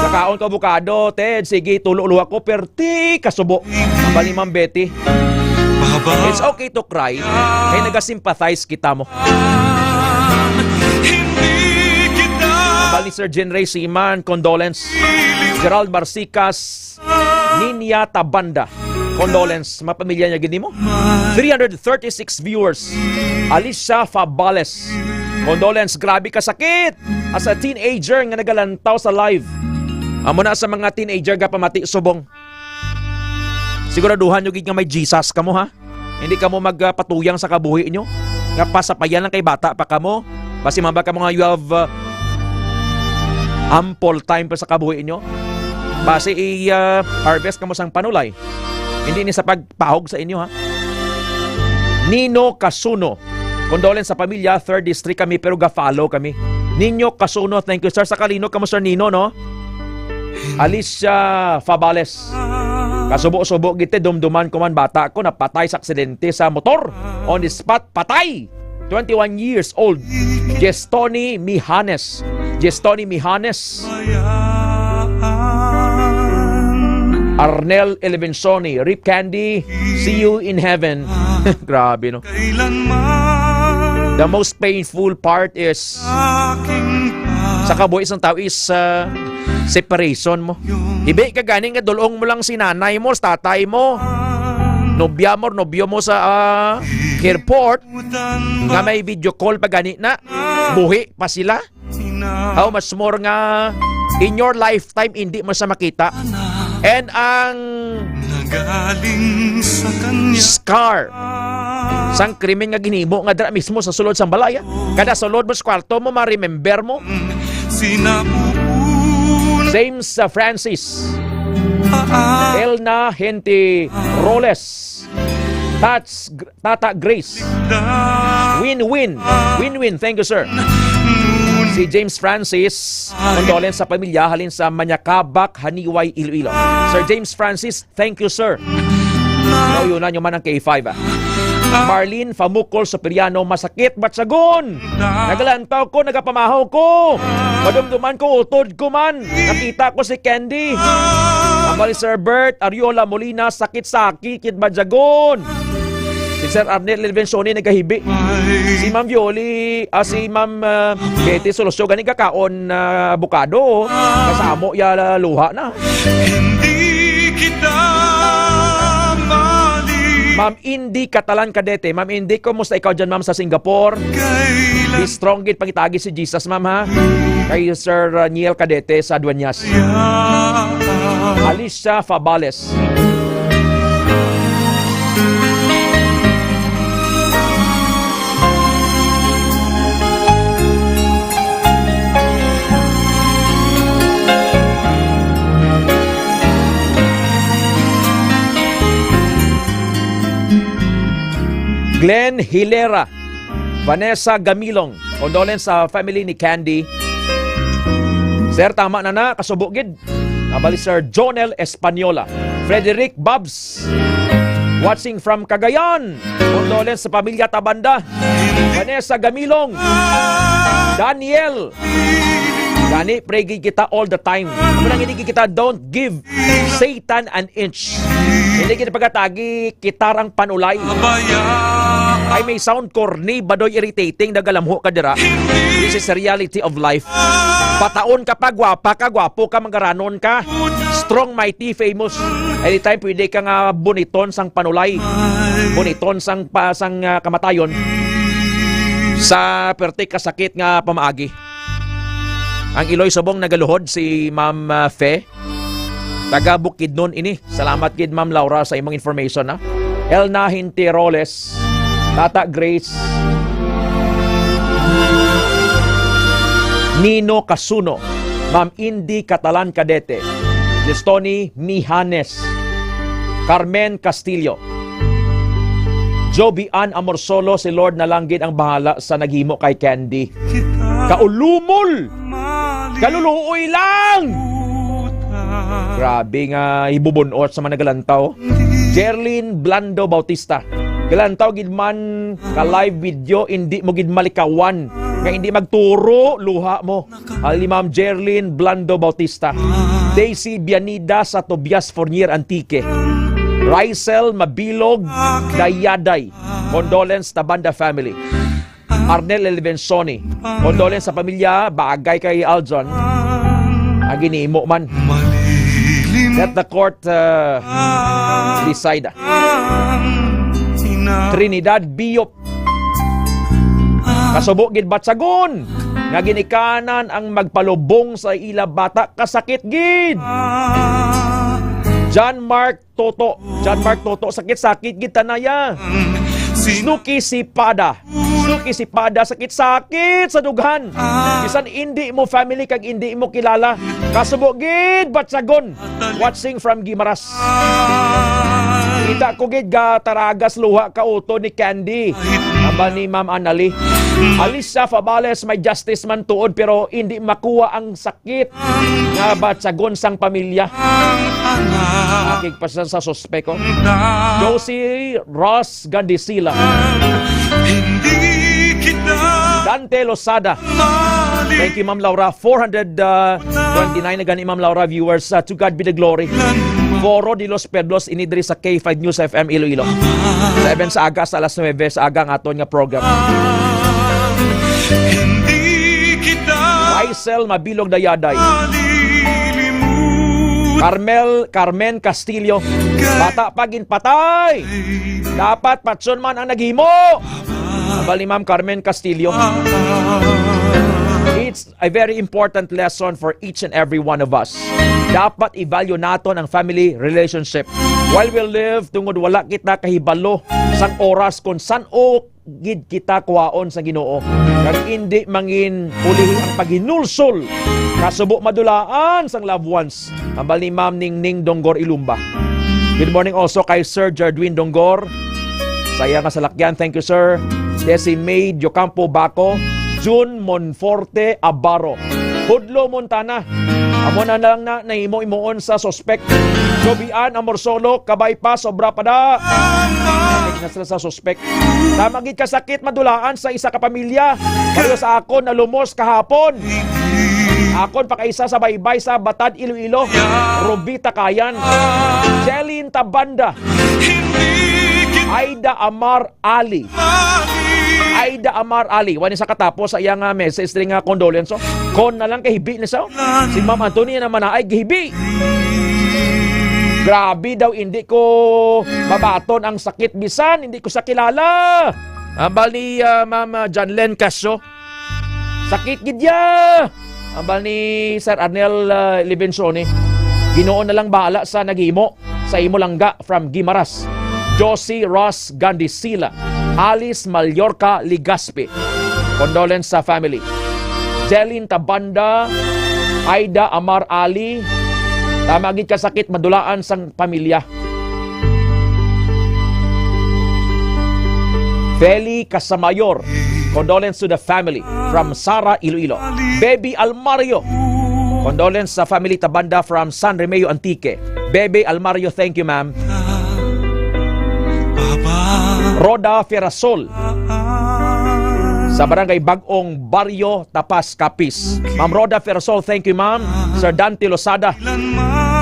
Nakaon ka bukado, Ted. Sige, tulo-luha ko, perti kasubo. Ambal ni Ma'am Betty. It's okay to cry. Ay nag-sympathize kita mo. Ambal ni Sir Jenray Siman, condolence. Gerald Barsicas, Ninya Tabanda, condolence. Mapamilya niya gini mo. 336 viewers. Alicia Fabales, condolence. Grabe ka sakit. As a teenager nga nagalantaw sa live. Amo na sa mga teenager ga pamati subong. Siguraduhan nyo gig nga may Jesus kamo ha. Hindi kamo magpatuyang sa kabuhi nyo. Nga pasapayan lang kay bata pa kamo. Basi mamba kamo nga you have ample time pa sa kabuhi nyo. Basi i-harvest kamo sang panulay. Hindi ni sa pagpahog sa inyo ha. Nino Casuno, condolence sa pamilya, 3rd District kami pero ga-follow kami. Nino Casuno, thank you sir. Sa Kalino, kamo sir Nino no? Alicia Fabales, kasubo-subo gite dumduman ko man bata ko napatay sa aksidente sa motor. On the spot, patay. 21 years old. Gestoni Mihanes. Arnel Elevensoni, Rip Candy, see you in heaven. Grabe no. The most painful part is sa kabuhi isang tao is separation mo. Ibe ka ganing nga dulong mo lang si nanay mo, sa tatay mo. Nobyo mo sa airport nga may video call pa gani na. Buhi pa sila. How much more nga in your lifetime hindi mo sa makita. And ang scar sang krimen nga ginimo nga dra mismo sa sulod sang balaya. Kada sulod mo sa kwarto mo ma-remember mo. James Francis, Elna Hente Roles, Tata Grace, Win-Win, thank you sir. Si James Francis, condolence sa pamilya halin sa Manyakabak, Haniway, Iloilo. Sir James Francis, thank you sir. Nauyunan nyo man ang K5 Marlene Famukol Superiano, masakit batsagon. Nagalantaw ko, nagapamahaw ko. Madumduman ko, utod ko man. Nakita ko si Candy. Ambali Sir Bert Ariola Molina, sakit-sakit batsagon. Si Sir Arnel Levensoni nagahibi. Si Ma'am Violi, si Ma'am Betty Solusyo, gani kakaon bukado. Kasamo ya luha na. Hindi kita Ma'am Indy Catalan Cadete. Ma'am Indy, kumusta ikaw dyan ma'am sa Singapore? Be strong git pangitagi si Jesus ma'am ha. Kay Sir Niel Cadete sa Dueñas. Alicia Fabales. Glenn Hilera, Vanessa Gamilong, condolence sa family ni Candy. Sir, tama na kasubugid. Nabali Sir Jonel Española, Frederick Babs, watching from Cagayan, condolence sa pamilya Tabanda. Vanessa Gamilong, Daniel. Gani, pray kita all the time. Kung nang hindi kita, don't give Satan an inch. Hindi kita pagkatagi, kitarang panulay. I may sound corny, badoy irritating, nagalamho ka dira. This is the reality of life. Pataon ka pa, gwapa ka, gwapo ka, magaranon ka. Strong, mighty, famous. Anytime pwede ka nga buniton sang panulay. Buniton sang kamatayon. Sa pertik kasakit nga pamaagi. Ang Iloy Subong nagaluhod si Ma'am Fe. Taga Bukidnon ini. Salamat kid Ma'am Laura sa imong information ha. Elna Hinteroles, Tata Grace, Nino Casuno, Ma'am Indy Catalan Cadete, Gestoni Mijanes, Carmen Castillo, Joby Ann Amorsolo, si Lord na lang gid ang bahala sa naghimo kay Candy. Kaulumol! Kaluluoy lang! Grabe nga ibubunot sa mga nagalantaw. Jerlyn Blando Bautista, galantaw gid man ka live video, hindi mo gid malikawan nga hindi magturo luha mo. Ali Ma'am Jerlyn Blando Bautista. Daisy Bianida sa Tobias Fournier Antique, Rysel Mabilog Dayaday, condolence sa Banda family. Arnel Elvensoni, condolence sa pamilya, bagay kay Aljon. Aginimo man. Let the court decide. Trinidad Biop, kasubo gid batsagon nga ginikanan ang magpalubong sa ila bata, kasakit gid. John Mark Toto, sakit gid tanaya. Snooki Sipada, sakit sa dughan. Bisan hindi mo family kag hindi mo kilala, kasubo gid batsagon. Watching from Guimaras. Kita ko gid ga taragas luha ka uto ni Candy. Aba ni Ma'am Anali. Alisa Fabales, may justice man tuod pero hindi makuha ang sakit nga batsagon sang pamilya. Akigpasan sa suspeko. Josie Ross Gandisila, Dante Losada. Thank you Ma'am Laura. 429 na gani Ma'am Laura viewers. To God be the glory. Foro de los Pueblos inidri sa K5 News FM Iloilo. 7 sa aga sa alas 9 sa aga ang aton nga program. Rysel Mabilog Dayaday, Carmen Castillo, bata pagin patay. Dapat patson man ang naghimo. Abali Ma'am Carmen Castillo. It's a very important lesson for each and every one of us. Dapat i-value naton ang family relationship. While we live, tungod wala kita kahibalo sang oras kung san o gid kita kuwaon sa Ginoo. Kag hindi mangin ulihi ang paghinulsol kasubo madulaan sang loved ones. Ambal ni Ma'am Ningning Donggor Ilumba. Good morning also kay Sir Jardwin Donggor. Saya nga salakyan. Thank you sir. Desi May Diocampo Baco, June Monforte Abaro, Hudlo Montana. Amo na lang na naimo-imoon sa suspect. Jobian Amorsolo, kabay pa, sobra pa da. Na sila sa suspect. Tamagid kasakit madulaan sa isa ka pamilya. Pareho sa akon na lumos kahapon. Akon pakaisa sa baybay sa Batad Iloilo. Robita Kayan, Jelin Tabanda, Aida Amar Ali. Wani sa katapos sa iyang message ring condolence. Kon na lang kahibi na sa. Si Ma'am Antonia naman ay gihibi. Grabe daw, hindi ko mabaton ang sakit bisan, hindi ko sa kilala. Ambal ni Ma'am Janlen Casio. Sakit gidya. Ambal ni Sir Arnel Livensoni. Ginoo na lang bahala sa naghimo sa imo langga from Guimaras. Josie Ross Gandisila, Alice Mallorca Ligaspi, condolence sa family. Jelin Tabanda, Aida Amar Ali, tamagid kasakit madulaan sang pamilya. Feli Casamayor, condolence to the family from Sara Iloilo. Baby Almario, condolence sa family Tabanda from San Remeo Antique. Baby Almario, thank you ma'am. Roda Ferasol sa barangay Bagong Barrio Tapas Capiz. Ma'am Roda Ferasol, thank you ma'am. Sir Dante Losada,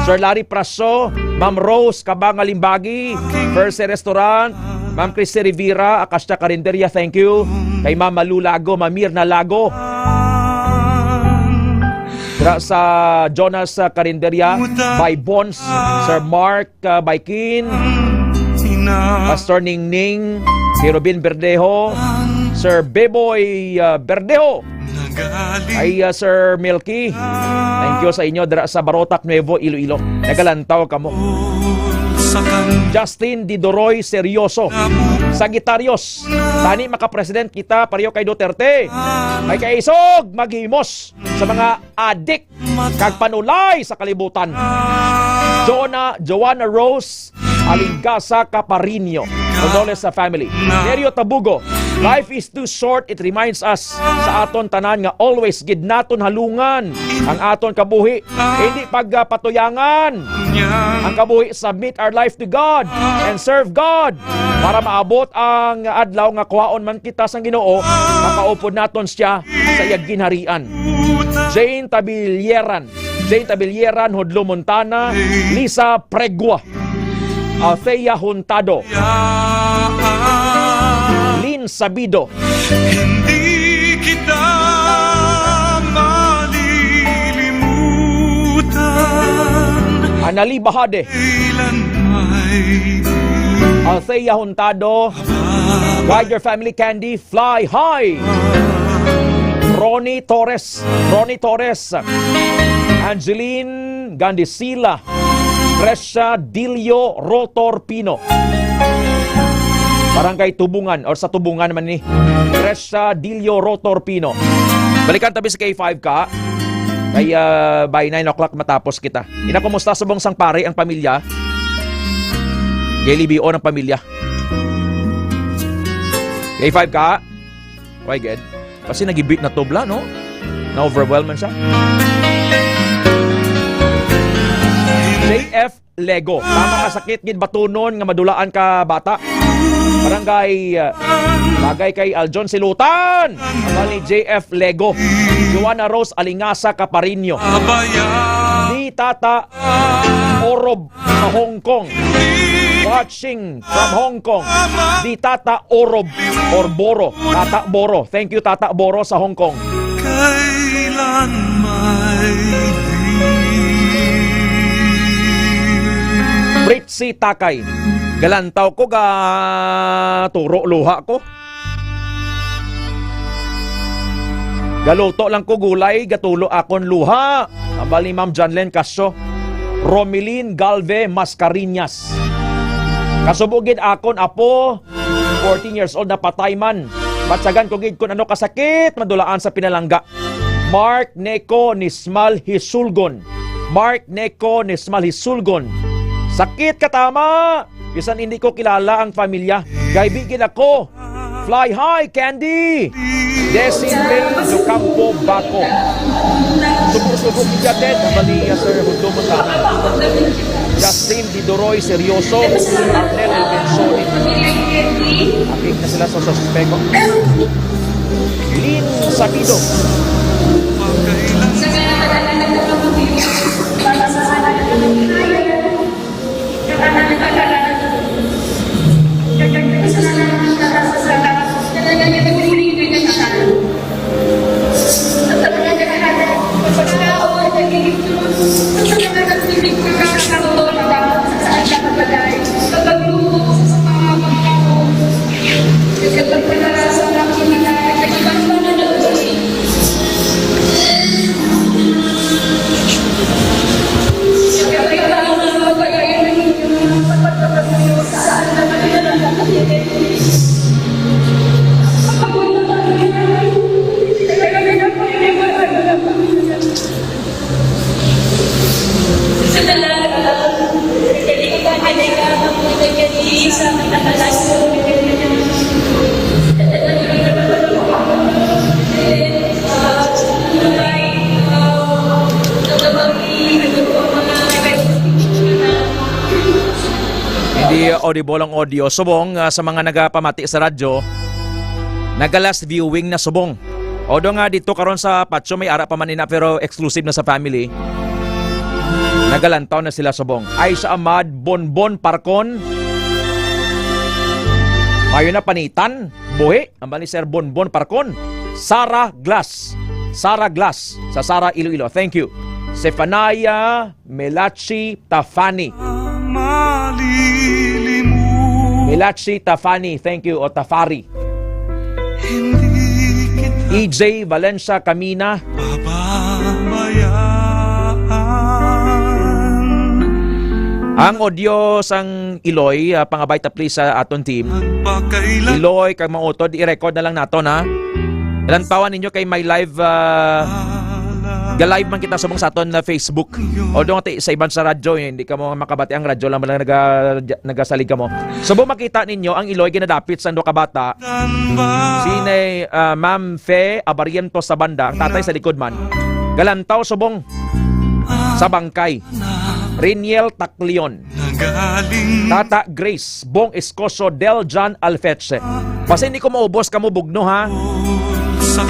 Sir Larry Praso, Ma'am Rose Kabanga Limbagi, First Restaurant, Ma'am Christy Rivera, Akasya Karinderya, thank you. Kay Ma'am Malu Lago, Ma'am Mirna Lago, sa Jonas Karinderya, by Bons, Sir Mark Baikin, Pastor Ningning, si Robin Berdejo, Sir Beboy Berdejo, ay Sir Milky. Thank you sa inyo dira sa Barotac Nuevo, Iloilo. Nagalantaw kamo. Justin Didoroy Seryoso. Sagittarios, tani makapresident kita pareho kay Duterte. May kaisog maghimos sa mga adik kag panulay sa kalibutan. Joanna Rose Aligasa Caparinho. Condolences sa family. Nerio Tabugo, life is too short. It reminds us sa aton tanan nga always gid naton halungan ang aton kabuhi. Hindi pagpatuyangan ang kabuhi. Submit our life to God and serve God para maabot ang adlaw nga kuhaon man kita sang Ginoo, makaupod naton siya sa iyang ginharian. Jane Tabilieran, Hodlo Montana, Lisa Pregua, Althea Huntado, Lynn Sabido,
Hindi kita malilimutan.
Anali Bahade, Althea Huntado, Guide Your Family Candy, Fly High, Ronnie Torres, Angeline Gandisila, Presya Dilio Rotorpino, Barangay Tubungan or sa Tubungan man ni Presya Dilio Rotorpino. Balikan tabi sa K5 ka. Kay by 9 o'clock matapos kita. Inakumusta sa buong Sangpare ang pamilya? Gelibio ng pamilya. K5 ka? Okay, good. Kasi nagibit na tubla, no? Na-overwhelm man siya. JF Lego. Tama nga sakit gid batunon nga madulaan ka bata. Barangay bagay kay Aljon Silutan. Ang ni JF Lego. Joanna Rose Alingasa Caparinho. Di Tata Orob sa Hong Kong. Watching from Hong Kong. Di Tata Orob or Boro. Tata Boro. Thank you Tata Boro sa Hong Kong.
Kailan may
Fritzy Takay. Galantaw ko ga turo luha ko. Galuto lang ko gulay, gatulo akon luha. Ambal ni Ma'am Janlen Casio. Romilin Galve Mascarinas. Kasubugid akon apo, 14 years old na patay man. Patsagan ko gid kun ano kasakit madulaan sa pinalangga. Mark Neko Nismal Hisulgon. Sakit katama. Bisan hindi ko kilala ang pamilya. Gaibigin ako. Fly high, Candy. Desin May Lucampo Baco. Subok-subok ijatet. Mabaliya Sir Hundo Montana. Justin Didoroy Seryoso. Arnel Elbensoni. Akik na sila sa suspeko. Lynn Sabido. Audible ang audio. Subong sa mga nagapamati sa radyo, nagalas viewing na subong. Odo nga dito karon sa Patso may ara pa man ina pero exclusive na sa family. Nagalantaw na sila subong. Aisha Ahmad, Bonbon Parcon. Mayo na panitan, buhi. Ang ni Sir Bonbon Parcon. Sarah Glass sa Sara Iloilo. Thank you. Stephania Melachi Tafani. Melachi Tafani, thank you. O Tafari. EJ Valencia Camina. Ang audio sang Iloy, pangabay ta please sa aton team. Iloy, kag mautod, i-record na lang naton ha. Ilan pawan ninyo kay my live, ga-live man kita subong sa aton na Facebook. Although nga sa iban sa radyo, hindi ka mo makabati ang radyo lang nagasalig ka mo. Subong makita ninyo, ang Iloy ginadapit sa ando ka bata. Sine Ma'am Fe Abarientos sa banda, ang tatay sa likod man. Galantaw subong sa bangkay. Riniel Tacleon, Tata Grace, Bong Escoso, Del John Alfeche. Kasi hindi ko maubos kamo bugno ha.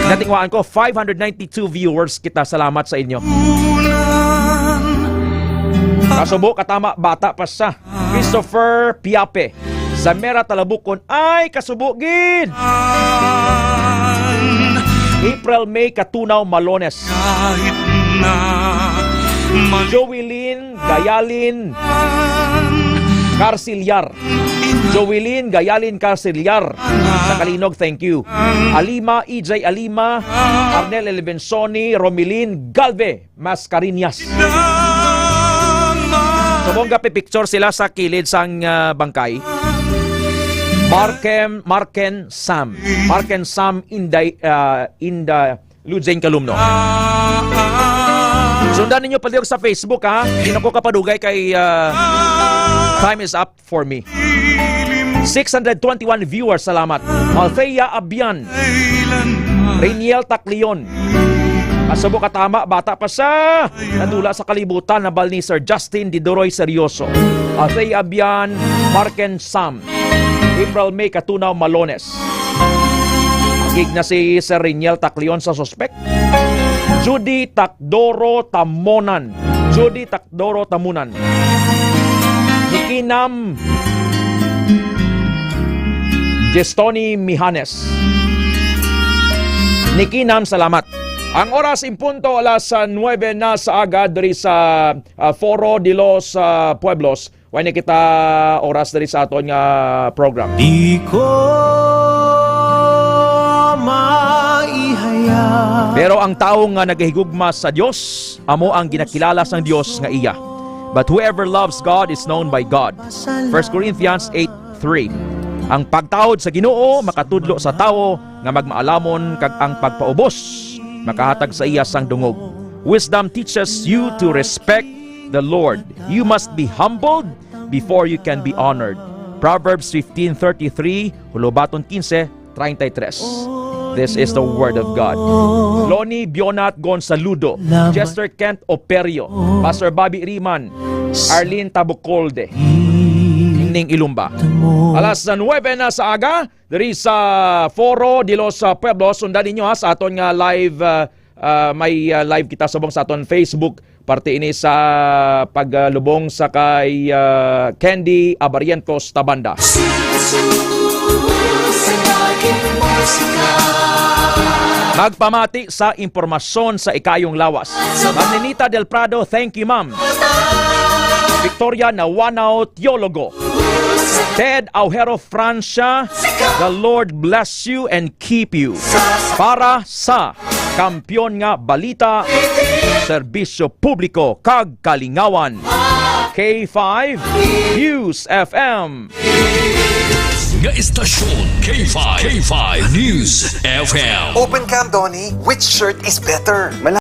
Natingwaan ko 592 viewers kita. Salamat sa inyo. Kasubo katama bata pa siya. Christopher Piape, Zamera Talabukon, ay kasubo gid. April May Katunaw Malones, Joelyn Gayalin Carciliar, Joelyn Gayalin Carciliar sa Kalinog, thank you. Alima, EJ Alima, Arnel Elbensoni, Romilin Galve Mascarinas. Subong gapi picture sila sa kilid sang bangkay. Marken Sam in the Lujeng Kalumno. Sundan ninyo palihog sa Facebook ha. Hindi na ko kapadugay kay time is up for me. 621 viewers, salamat. Althea Abian, Riniel Tacleon, kasubo katama bata pa siya. Nadula sa kalibutan na bal ni Sir Justin Didoroy Seryoso. Althea Abian, Marken Sam, April May Katunaw Malones. Gig na si Sir Riniel Tacleon sa suspect. Judy Takdoro Tamunan, Nikinam Gestoni Mihanes. Nikinam, salamat. Ang oras impunto alas 9 na sa agad dari sa Foro de los Pueblos. Wala kita oras dari sa aton nga program.
Di ko maihaya.
Pero ang tao nga nagahigugma sa Diyos, amo ang ginakilala sang Diyos nga iya. But whoever loves God is known by God. 1 Corinthians 8:3. Ang pagtawod sa Ginoo makatudlo sa tao nga magmaalamon kag ang pagpaubos makahatag sa iya sang dungog. Wisdom teaches you to respect the Lord. You must be humbled before you can be honored. Proverbs 15:33, Hulubaton 15:33. This is the Word of God. Loni Bionat Gonsaludo, Chester Kent Operio, Pastor Bobby Riman, Arlene Tabucolde, Ning Ilumba. Alas 9 na sa aga, dari sa Foro de los Pueblos. Sundan ninyo ha sa aton nga live, may live kita subong sa aton Facebook. Parte ini sa paglubong sa kay Candy Abarientos Tabanda. Magpamati sa impormasyon sa ikayong lawas. Ma'am Ninita Del Prado, thank you ma'am. Victoria Nawanaw Teologo, Ted Aujero Francia, the Lord bless you and keep you. Para sa Kampiyon nga Balita, Serbisyo Publiko kag Kalingawan, K5 News FM.
Nga istasyon K5 News FM.
Open cam, Donnie. Which shirt is better?